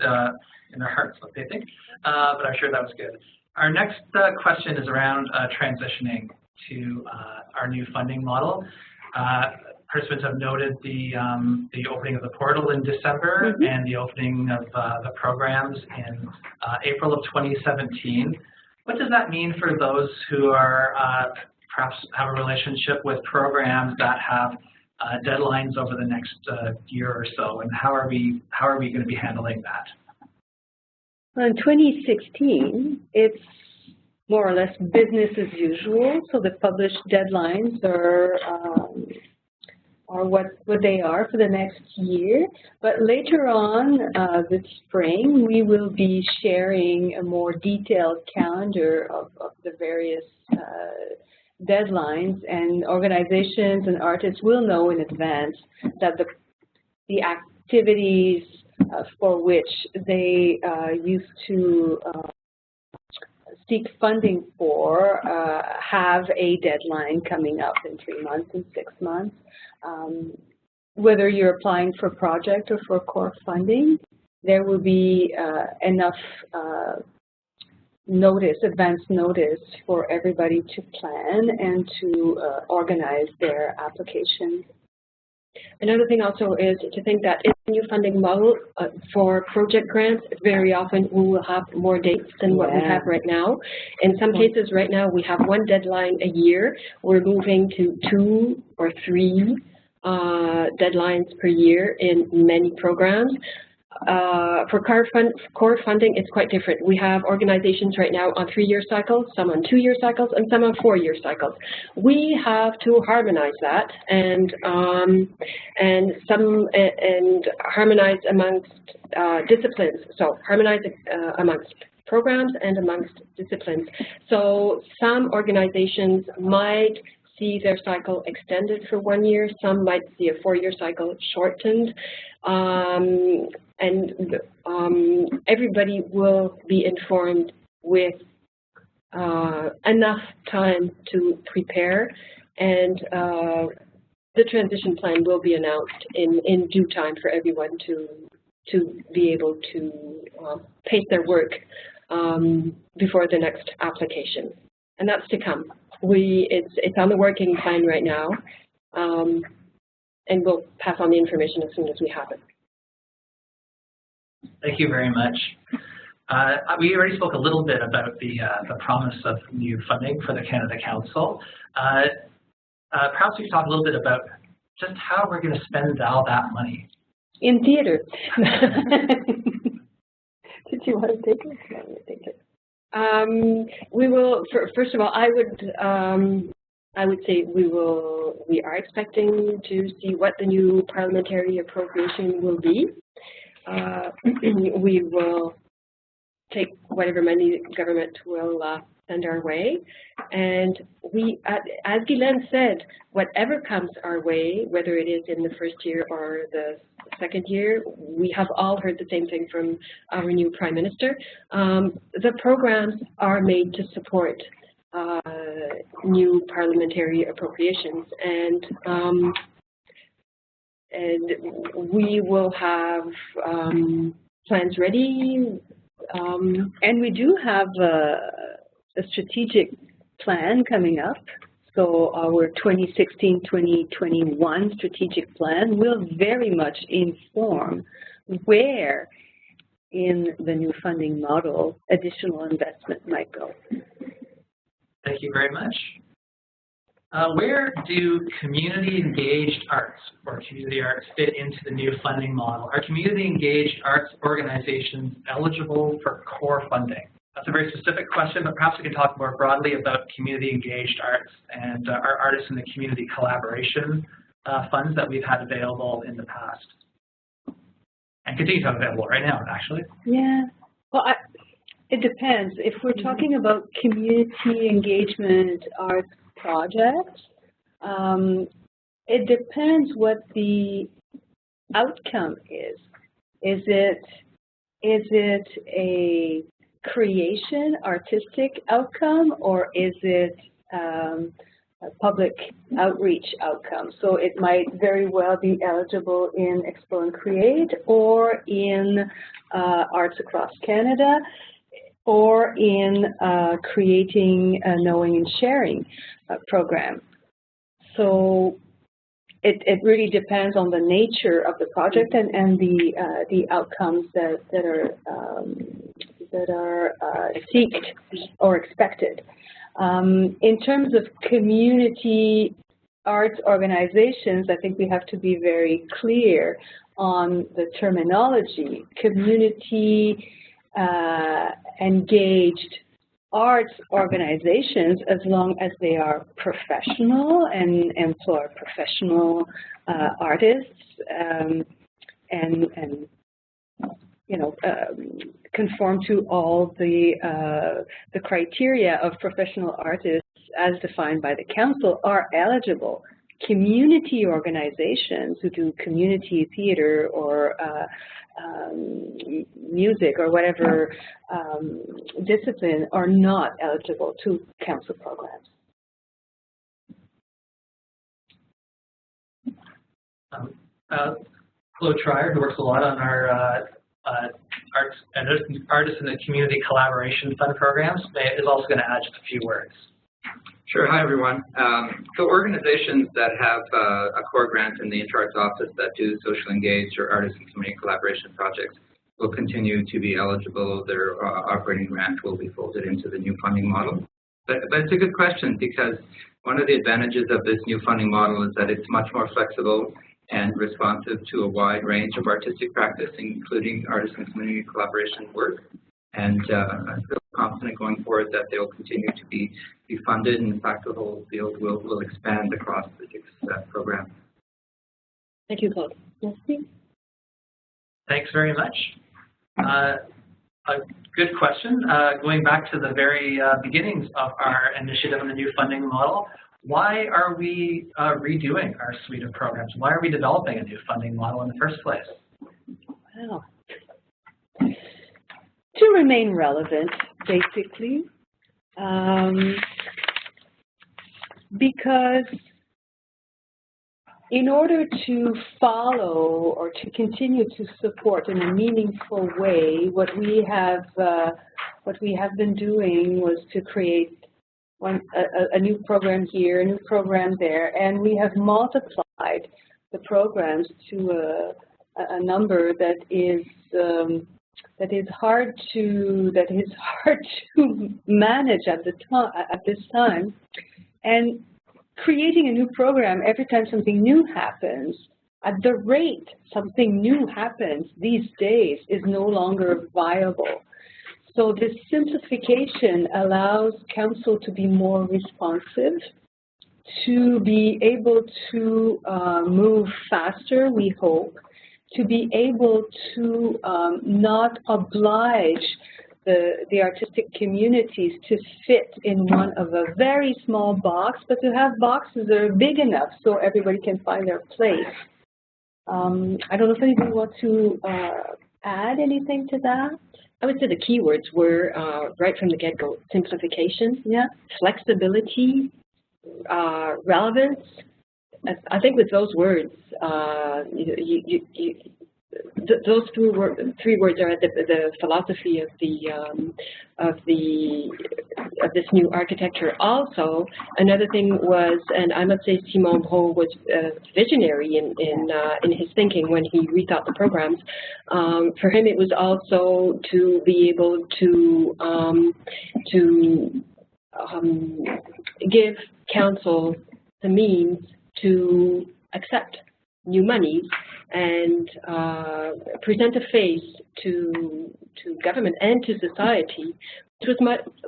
in their hearts what they think, but I'm sure that was good. Our next question is around transitioning to our new funding model. Participants have noted the opening of the portal in December and the opening of the programs in April of 2017. What does that mean for those who are perhaps have a relationship with programs that have deadlines over the next year or so, and how are we going to be handling that? Well, in 2016, it's more or less business as usual. So the published deadlines are what they are for the next year. But later on this spring, we will be sharing a more detailed calendar of the various deadlines, and organizations and artists will know in advance that the activities for which they used to seek funding for have a deadline coming up in 3 months and 6 months. Whether you're applying for project or for core funding, there will be enough advance notice for everybody to plan and to organize their application. Another thing also is to think that in the new funding model for project grants, very often we will have more dates than what we have right now. In some cases right now we have one deadline a year. We're moving to 2 or 3 deadlines per year in many programs. For core funding, it's quite different. We have organizations right now on 3-year cycles, some on 2-year cycles, and some on 4-year cycles. We have to harmonize that and harmonize amongst disciplines. So harmonize amongst programs and amongst disciplines. So some organizations might see their cycle extended for 1 year. Some might see a 4-year cycle shortened. Everybody will be informed with enough time to prepare, and the transition plan will be announced in due time for everyone to be able to pace their work before the next application, and that's to come. It's on the working plan right now, and we'll pass on the information as soon as we have it. Thank you very much. We already spoke a little bit about the promise of new funding for the Canada Council. Perhaps we could talk a little bit about just how we're going to spend all that money. In theater. Did you want to take it? Let me take it. We will. First of all, I would say we are expecting to see what the new parliamentary appropriation will be. We will take whatever money the government will send our way, and we, as Guylaine said, whatever comes our way, whether it is in the first year or the second year, we have all heard the same thing from our new Prime Minister. The programs are made to support new parliamentary appropriations, and we will have plans ready. And we do have a strategic plan coming up. So our 2016-2021 strategic plan will very much inform where in the new funding model additional investment might go. Thank you very much. Where do community-engaged arts or community arts fit into the new funding model? Are community-engaged arts organizations eligible for core funding? That's a very specific question, but perhaps we can talk more broadly about community-engaged arts and our artists in the community collaboration funds that we've had available in the past. And continue to have available right now, actually. Yeah. Well, it depends. If we're talking about community engagement arts projects, it depends what the outcome is. Is it a creation, artistic outcome, or is it a public outreach outcome? So it might very well be eligible in Explore and Create, or in Arts Across Canada, or in creating a Knowing and Sharing program. So it really depends on the nature of the project and the outcomes that are seeked or expected. In terms of community arts organizations, I think we have to be very clear on the terminology. Community engaged arts organizations, as long as they are professional and employ professional artists and you know, conform to all the criteria of professional artists as defined by the council, are eligible. Community organizations who do community theater or music or whatever discipline are not eligible to council programs. Claude Trier, who works a lot on our artists in the community collaboration fund programs, is also going to add just a few words. Sure. Hi, everyone. So organizations that have a core grant in the InterArts office that do social engaged or artist and community collaboration projects will continue to be eligible. Their operating grant will be folded into the new funding model. But it's a good question, because one of the advantages of this new funding model is that it's much more flexible and responsive to a wide range of artistic practice, including artist and community collaboration work. And I feel confident going forward that they will continue to be funded, and in fact the whole field will expand across the DICS program. Thank you, Claude. Yes, please. Thanks very much. A good question. Going back to the very beginnings of our initiative on the new funding model, why are we redoing our suite of programs? Why are we developing a new funding model in the first place? Wow. To remain relevant, basically, because in order to follow or to continue to support in a meaningful way, what we have been doing was to create a new program here, a new program there, and we have multiplied the programs to a number that is hard to manage at this time, and creating a new program every time something new happens, at the rate something new happens these days, is no longer viable. So this simplification allows council to be more responsive, to be able to move faster, we hope, to be able to not oblige the artistic communities to fit in one of a very small box, but to have boxes that are big enough so everybody can find their place. I don't know if anybody wants to add anything to that. I would say the keywords were, right from the get-go, simplification, flexibility, relevance. I think with those words, those three words are at the philosophy of this new architecture. Also, another thing was, and I must say Simon Brault was visionary in his thinking when he rethought the programs. For him, it was also to be able to give council the means to accept new monies and present a face to government and to society,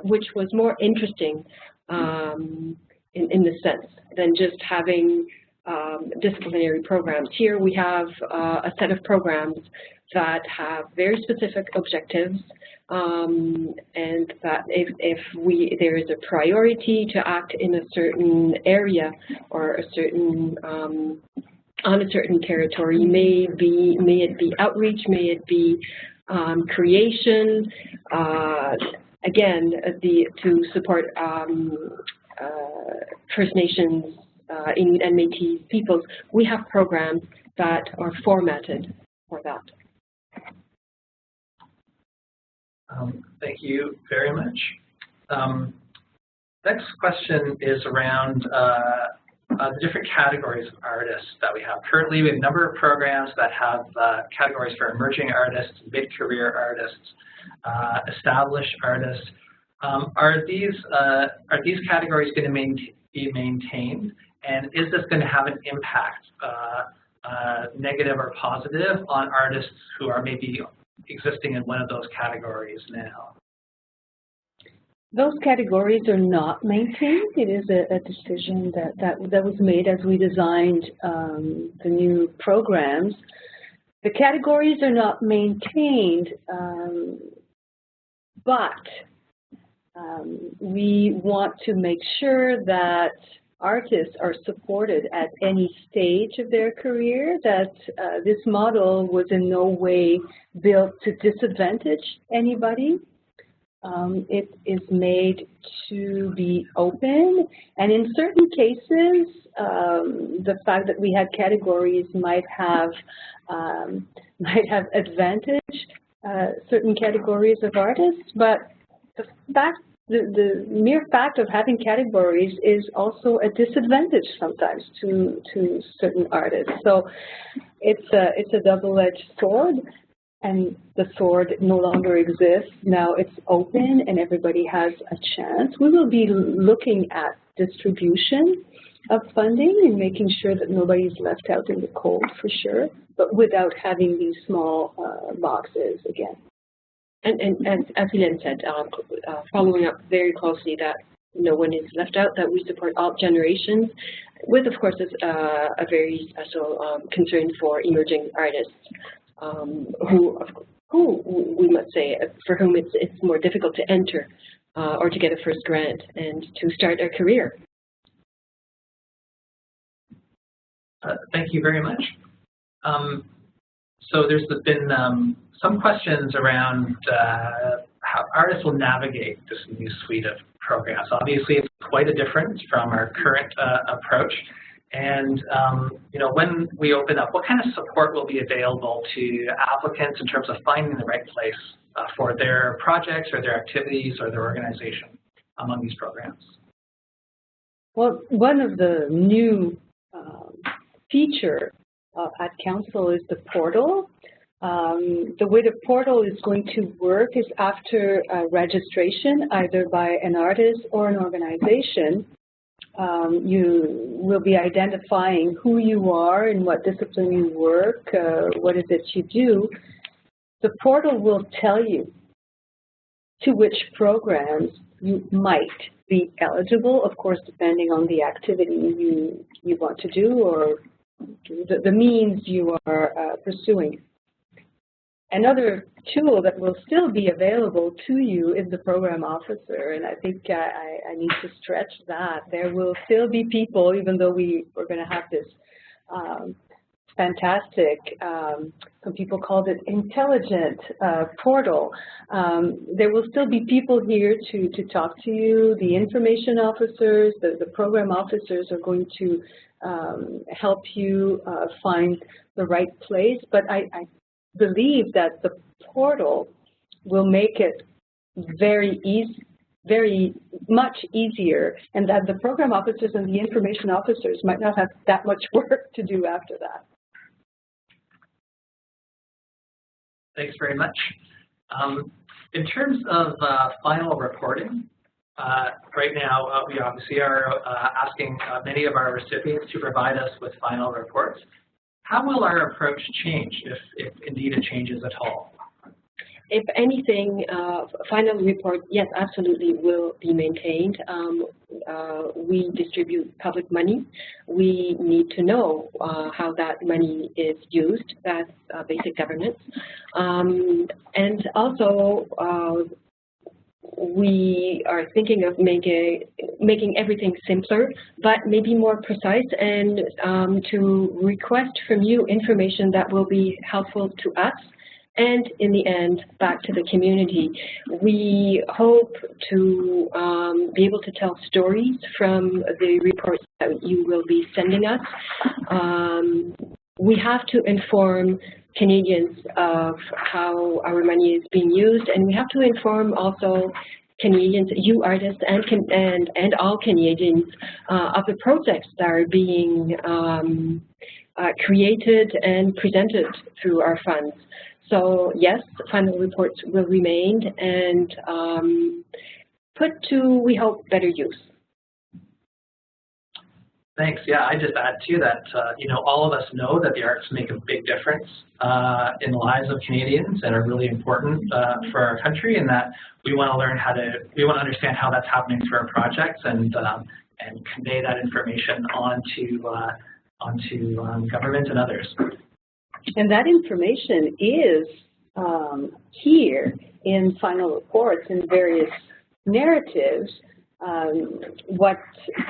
which was more interesting in this sense than just having disciplinary programs. Here we have a set of programs that have very specific objectives, and that if there is a priority to act in a certain area or a certain on a certain territory, may it be outreach, may it be creation, again, to support First Nations, Inuit and Métis peoples, we have programs that are formatted for that. Thank you very much. Next question is around the different categories of artists that we have. Currently, we have a number of programs that have categories for emerging artists, mid-career artists, established artists. Are these categories going to be maintained? And is this going to have an impact, negative or positive, on artists who are maybe existing in one of those categories now? Those categories are not maintained. It is a decision that was made as we designed the new programs. The categories are not maintained, but we want to make sure that artists are supported at any stage of their career, that this model was in no way built to disadvantage anybody. It is made to be open, and in certain cases, the fact that we had categories might have advantaged certain categories of artists, but the mere fact of having categories is also a disadvantage sometimes to certain artists. So it's a double-edged sword. And the sword no longer exists. Now it's open and everybody has a chance. We will be looking at distribution of funding and making sure that nobody's left out in the cold, for sure, but without having these small boxes again. And as Hélène said, following up very closely that no one is left out, that we support all generations, with, of course, a very special concern for emerging artists. Who we must say, for whom it's more difficult to enter or to get a first grant and to start a career. Thank you very much. So there's been some questions around how artists will navigate this new suite of programs. Obviously, it's quite a difference from our current approach. And when we open up, what kind of support will be available to applicants in terms of finding the right place for their projects or their activities or their organization among these programs? Well, one of the new features at Council is the portal. The way the portal is going to work is after registration, either by an artist or an organization. You will be identifying who you are and what discipline you work, what is it you do. The portal will tell you to which programs you might be eligible, of course, depending on the activity you want to do or the means you are pursuing. Another tool that will still be available to you is the program officer, and I think I need to stretch that. There will still be people, even though we're going to have this fantastic, some people called it intelligent portal. There will still be people here to talk to you. The information officers, the program officers are going to help you find the right place, but I believe that the portal will make it very much easier, and that the program officers and the information officers might not have that much work to do after that. Thanks very much. In terms of final reporting, right now we obviously are asking many of our recipients to provide us with final reports. How will our approach change, if indeed it changes at all? If anything, final report, yes, absolutely will be maintained. We distribute public money. We need to know how that money is used. That's basic governance. And also, we are thinking of making everything simpler, but maybe more precise, and to request from you information that will be helpful to us and, in the end, back to the community. We hope to be able to tell stories from the reports that you will be sending us. We have to inform Canadians of how our money is being used, and we have to inform also Canadians, you artists, and all Canadians of the projects that are being created and presented through our funds. So yes, final reports will remain and put to, we hope, better use. Thanks. Yeah, I just add to that, all of us know that the arts make a big difference in the lives of Canadians and are really important for our country, and that we want to learn we want to understand how that's happening through our projects and convey that information onto government and others. And that information is here in final reports in various narratives. What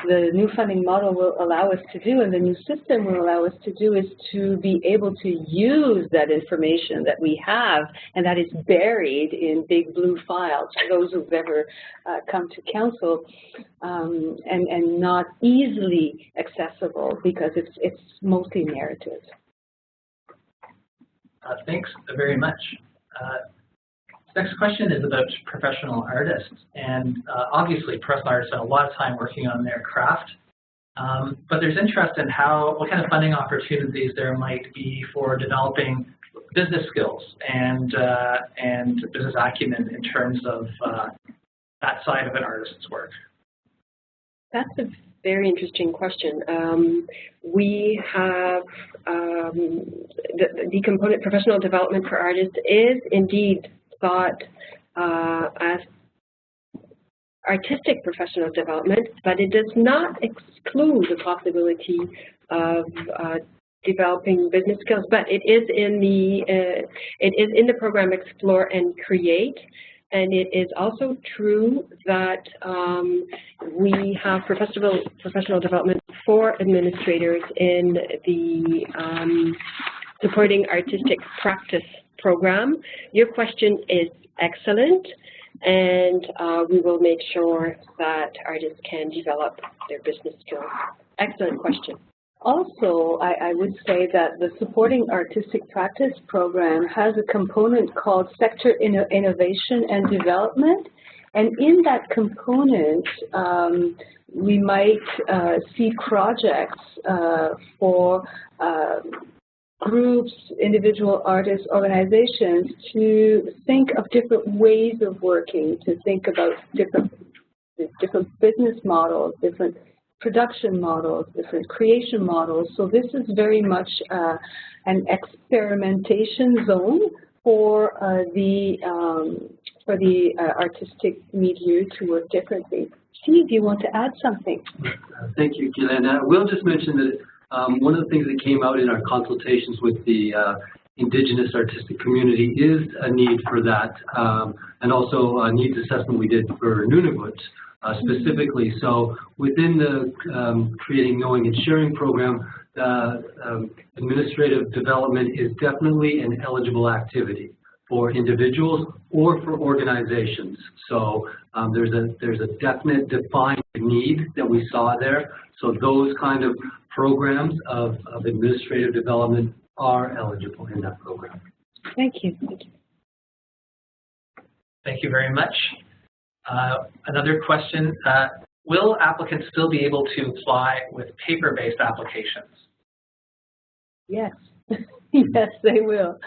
the new funding model will allow us to do and the new system will allow us to do is to be able to use that information that we have and that is buried in big blue files for those who've ever come to Council and not easily accessible because it's mostly narrative. Thanks very much. Next question is about professional artists, and obviously professional artists spend a lot of time working on their craft, but there's interest in what kind of funding opportunities there might be for developing business skills and business acumen in terms of that side of an artist's work. That's a very interesting question. We have the component professional development for artists is indeed thought as artistic professional development, but it does not exclude the possibility of developing business skills. But it is in the program Explore and Create, and it is also true that we have professional development for administrators in the Supporting Artistic Practice program. Your question is excellent, and we will make sure that artists can develop their business skills. Excellent question. Also, I would say that the Supporting Artistic Practice program I would say that the Supporting Artistic Practice program has a component called Sector Innovation and Development. And in that component, we might see projects for groups, individual artists, organizations to think of different ways of working, to think about different business models, different production models, different creation models. So this is very much an experimentation zone for the artistic milieu to work differently. Steve, you want to add something? Thank you, Guylaine. I will just mention that one of the things that came out in our consultations with the Indigenous artistic community is a need for that, and also a needs assessment we did for Nunavut specifically. So within the Creating, Knowing, and Sharing program, administrative development is definitely an eligible activity for individuals or for organizations. So there's a definite defined need that we saw there. So those kind of programs of administrative development are eligible in that program. Thank you. Thank you very much. Another question, will applicants still be able to apply with paper-based applications? Yes, yes, they will.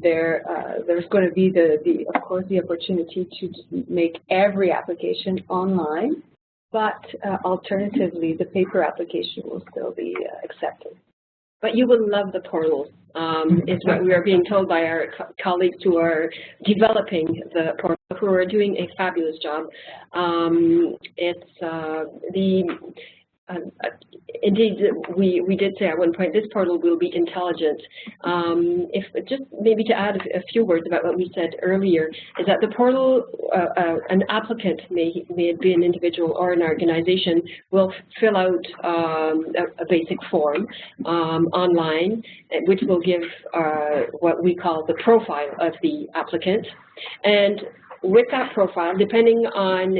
There's going to be of course, the opportunity to make every application online, but alternatively, the paper application will still be accepted. But you will love the portal, is what we are being told by our colleagues who are developing the portal, who are doing a fabulous job. Indeed, we did say at one point this portal will be intelligent. If just maybe to add a few words about what we said earlier, is that the portal, an applicant, may it be an individual or an organization, will fill out a basic form online, which will give what we call the profile of the applicant. And with that profile, depending on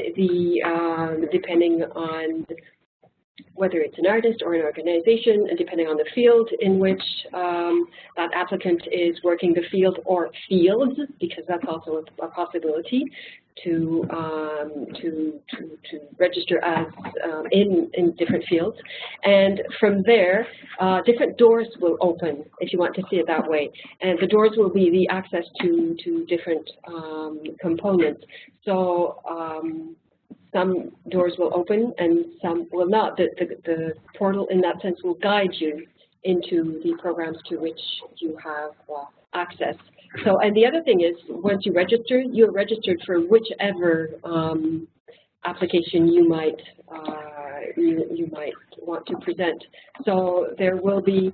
whether it's an artist or an organization, and depending on the field in which that applicant is working, the field or fields, because that's also a possibility to register as in different fields. And from there, different doors will open, if you want to see it that way. And the doors will be the access to different components. So some doors will open and some will not. The portal, in that sense, will guide you into the programs to which you have access. So, and the other thing is, once you register, you're registered for whichever application you might want to present. So there will be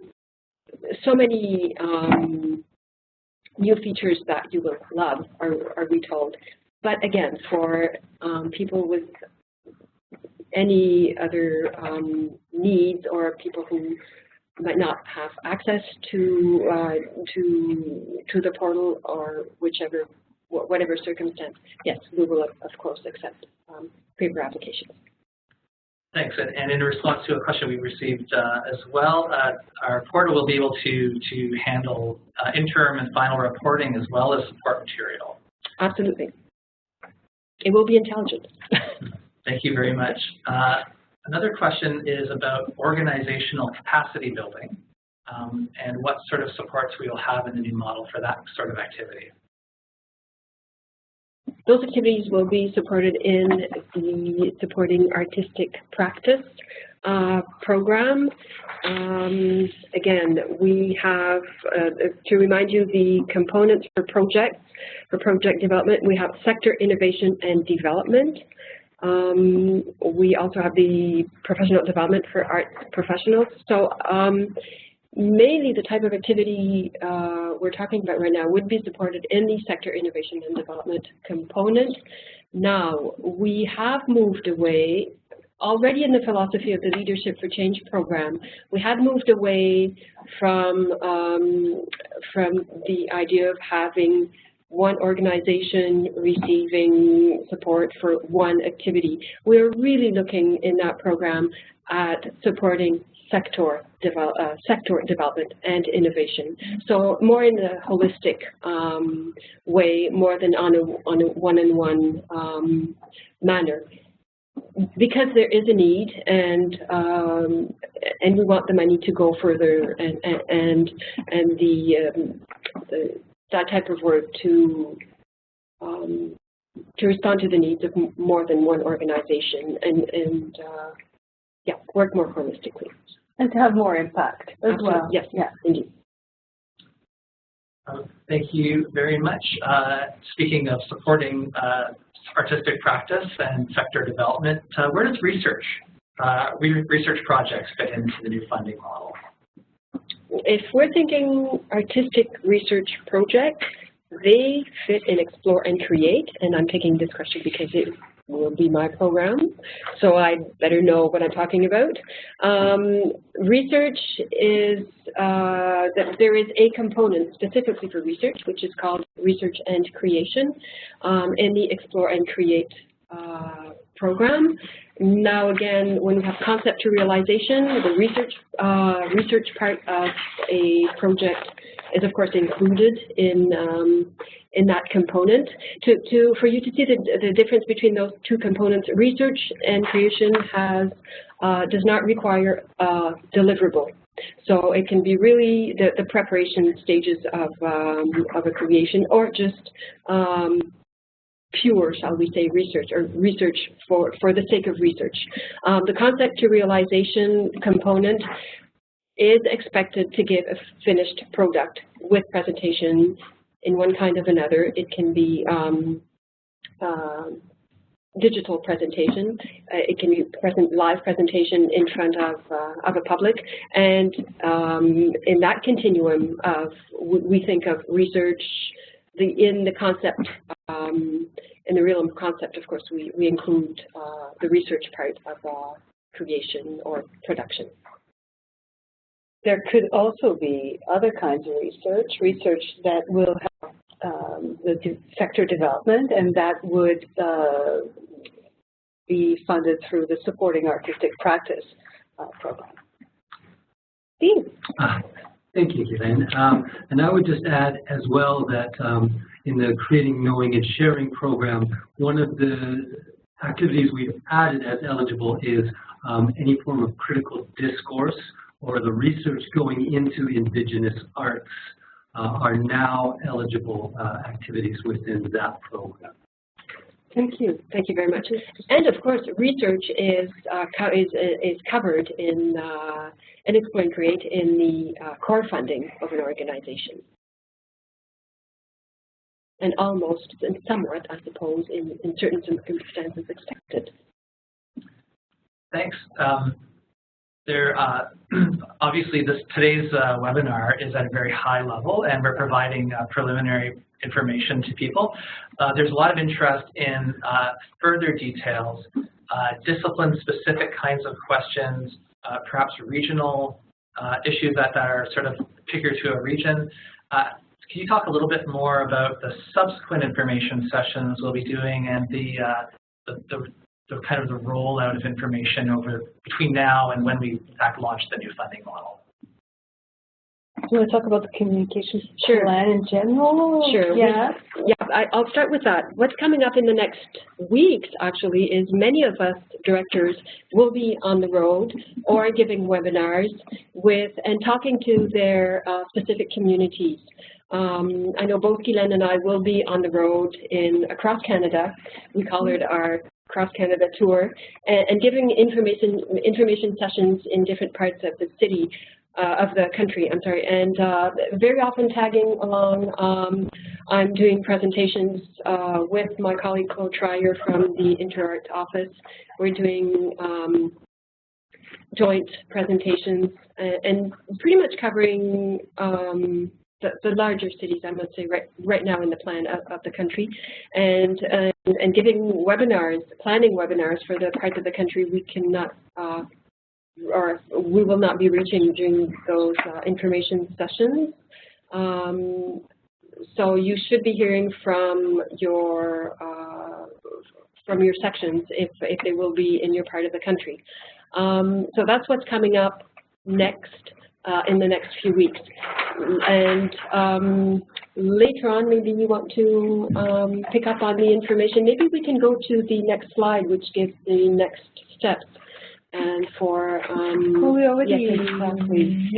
so many new features that you will love, are we told. But again, for people with any other needs, or people who might not have access to the portal, or whatever circumstance, yes, we will of course accept paper applications. Thanks. And in response to a question we received as well, our portal will be able to handle interim and final reporting as well as support material. Absolutely. It will be intelligent. Thank you very much. Another question is about organizational capacity building and what sort of supports we will have in the new model for that sort of activity. Those activities will be supported in the Supporting Artistic Practice program. Again, we have, to remind you, the components for project development. We have sector innovation and development. We also have the professional development for art professionals. So mainly the type of activity we're talking about right now would be supported in the sector innovation and development component. Now, we have moved away, already in the philosophy of the Leadership for Change program, we had moved away from the idea of having one organization receiving support for one activity. We're really looking in that program at supporting sector development and innovation. So more in a holistic way, more than on a one-on-one manner. Because there is a need, and we want the money to go further, and that type of work to respond to the needs of more than one organization, and yeah, work more holistically. And to have more impact as well. Yes, yeah, indeed. Thank you very much. Speaking of supporting artistic practice and sector development, where does research projects fit into the new funding model? If we're thinking artistic research projects, they fit in Explore and Create, and I'm taking this question because it will be my program, so I better know what I'm talking about. Research is that there is a component specifically for research, which is called Research and Creation, in the Explore and Create program. Now again, when we have concept to realization, the research part of a project is of course included in that component. For you to see the difference between those two components, research and creation does not require deliverable. So it can be really the preparation stages of a creation, or just pure, shall we say, research, or research for the sake of research. The concept to realization component is expected to give a finished product with presentation in one kind of another. It can be digital presentation. It can be live presentation in front of a public. And in that continuum of, we think of research, in the concept, in the realm of concept, of course, we include the research part of creation or production. There could also be other kinds of research that will help the sector development, and that would be funded through the Supporting Artistic Practice program. Dean. Thank you, Ghislaine. And I would just add as well that in the Creating, Knowing, and Sharing program, one of the activities we've added as eligible is any form of critical discourse, or the research going into Indigenous arts are now eligible activities within that program. Thank you. Thank you very much. And of course, research is covered in Explore and Create in the core funding of an organization. And almost, and somewhat, I suppose, in certain circumstances expected. Thanks. Obviously, today's webinar is at a very high level, and we're providing preliminary information to people. There's a lot of interest in further details, discipline-specific kinds of questions, perhaps regional issues that are sort of particular to a region. Can you talk a little bit more about the subsequent information sessions we'll be doing, and the kind of the rollout of information between now and when we in fact launch the new funding model? Do you want to talk about the communications Sure. plan in general? Sure. Yeah. I'll start with that. What's coming up in the next weeks, actually, is many of us directors will be on the road or giving webinars and talking to their specific communities. I know both Guylaine and I will be on the road across Canada. We call it our Cross Canada tour, and giving information sessions in different parts of the city, of the country, I'm sorry, and very often tagging along. I'm doing presentations with my colleague Claude Trier from the InterArt office. We're doing joint presentations and pretty much covering the larger cities, I must say, right now in the plan of the country, and giving webinars, planning webinars for the parts of the country we cannot, or we will not be reaching during those information sessions. So you should be hearing from your sections if they will be in your part of the country. So that's what's coming up in the next few weeks. And later on, maybe you want to pick up on the information. Maybe we can go to the next slide, which gives the next steps. And for we already yes, exactly.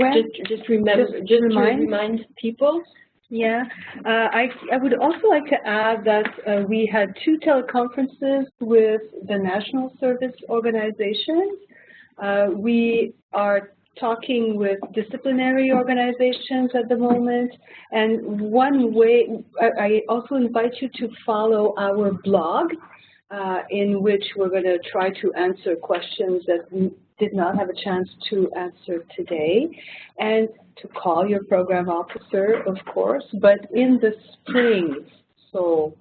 Just remind people. Yeah, I would also like to add that we had 2 teleconferences with the National Service Organizations. We are talking with disciplinary organizations at the moment, and one way, I also invite you to follow our blog, in which we're going to try to answer questions that we did not have a chance to answer today, and to call your program officer, of course, but in the spring. So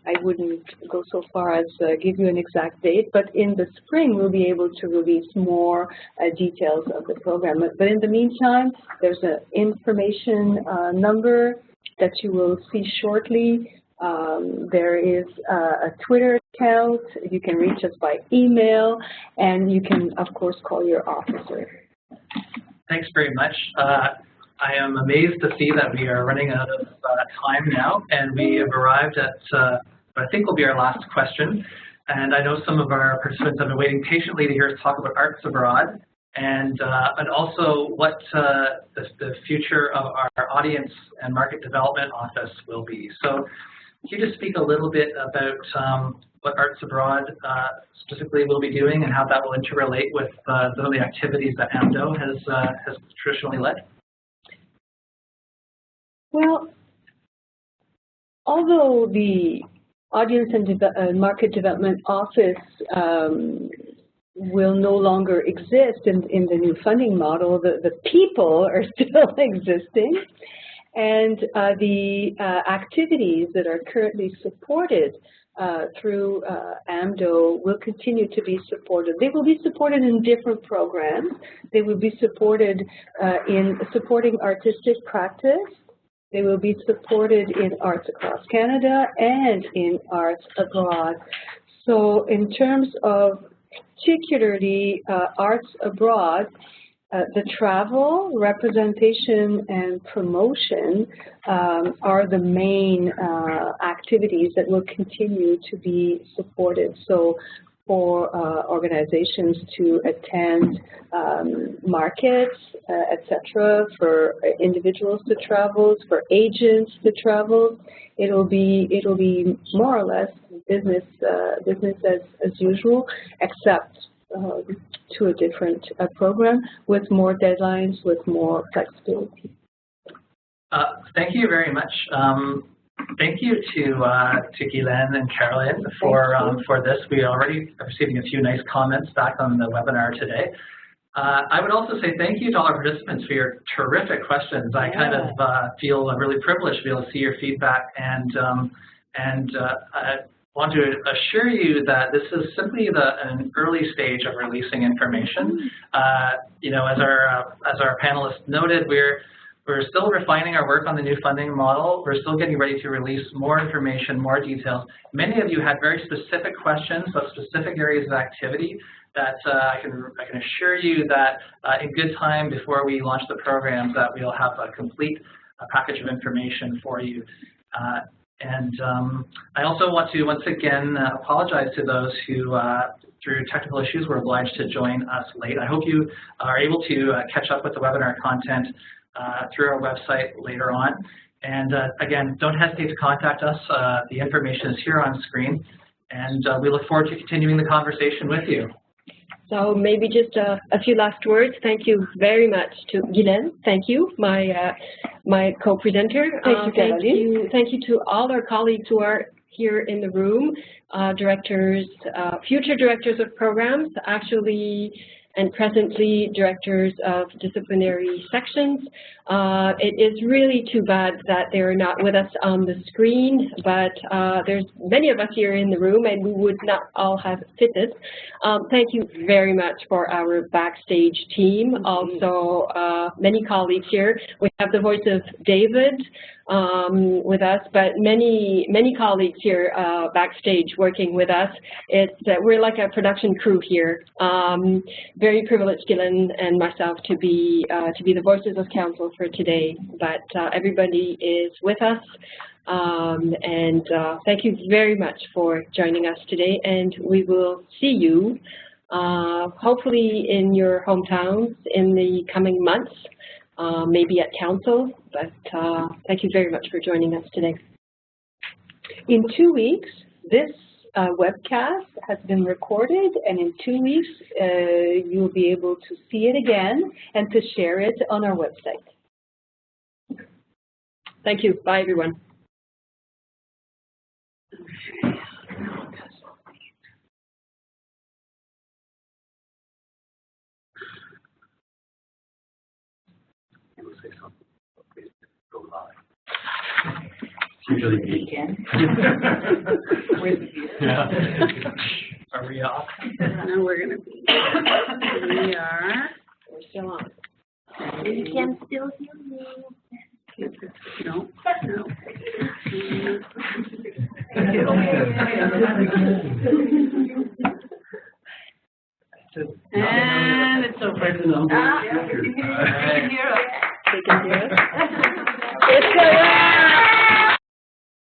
I wouldn't go so far as give you an exact date, but in the spring we'll be able to release more details of the program. But in the meantime, there's an information number that you will see shortly. There is a Twitter account. You can reach us by email, and you can, of course, call your officer. Thanks very much. I am amazed to see that we are running out of time now, and we have arrived at what I think will be our last question. And I know some of our participants have been waiting patiently to hear us talk about Arts Abroad, and also what the future of our audience and market development office will be. So can you just speak a little bit about what Arts Abroad specifically will be doing and how that will interrelate with some of the activities that AMDO has traditionally led? Well, although the Audience and Market Development Office will no longer exist in the new funding model, the people are still existing, and the activities that are currently supported through AMDO will continue to be supported. They will be supported in different programs. They will be supported in supporting artistic practice. They will be supported in Arts Across Canada and in Arts Abroad. So in terms of particularly Arts Abroad, the travel, representation, and promotion are the main activities that will continue to be supported. So for organizations to attend markets, etc., for individuals to travel, for agents to travel, it'll be more or less business as usual, except to a different program with more deadlines, with more flexibility. Thank you very much. Thank you to Guylaine and Caroline for this. We are already receiving a few nice comments back on the webinar today. I would also say thank you to all our participants for your terrific questions. I kind of feel really privileged to be able to see your feedback, and I want to assure you that this is simply an early stage of releasing information. You know, as our panelists noted, we're still refining our work on the new funding model. We're still getting ready to release more information, more details. Many of you had very specific questions about specific areas of activity that I can assure you that in good time before we launch the programs that we'll have a complete package of information for you. I also want to once again apologize to those who through technical issues were obliged to join us late. I hope you are able to catch up with the webinar content through our website later on. And again, don't hesitate to contact us. The information is here on screen, and we look forward to continuing the conversation with you. So maybe just a few last words. Thank you very much to Guylaine. Thank you, my co-presenter. Thank you to all our colleagues who are here in the room, directors, future directors of programs, actually and presently directors of disciplinary sections. It is really too bad that they're not with us on the screen, but there's many of us here in the room and we would not all have fitted. Thank you very much for our backstage team, also many colleagues here. We have the voice of David, with us, but many colleagues here backstage working with us. We're like a production crew here. Very privileged, Gillian and myself, to be the voices of council for today. But everybody is with us, and thank you very much for joining us today. And we will see you hopefully in your hometowns in the coming months. Maybe at council, but thank you very much for joining us today. In 2 weeks, this webcast has been recorded, and in 2 weeks, you'll be able to see it again and to share it on our website. Thank you. Bye, everyone. Usually weekend. Where's the view? Yeah. Are we off? No, we're going to be. We are. We're still on. You can still hear me. No, no. And it's over. All right. You can hear us. They can hear us.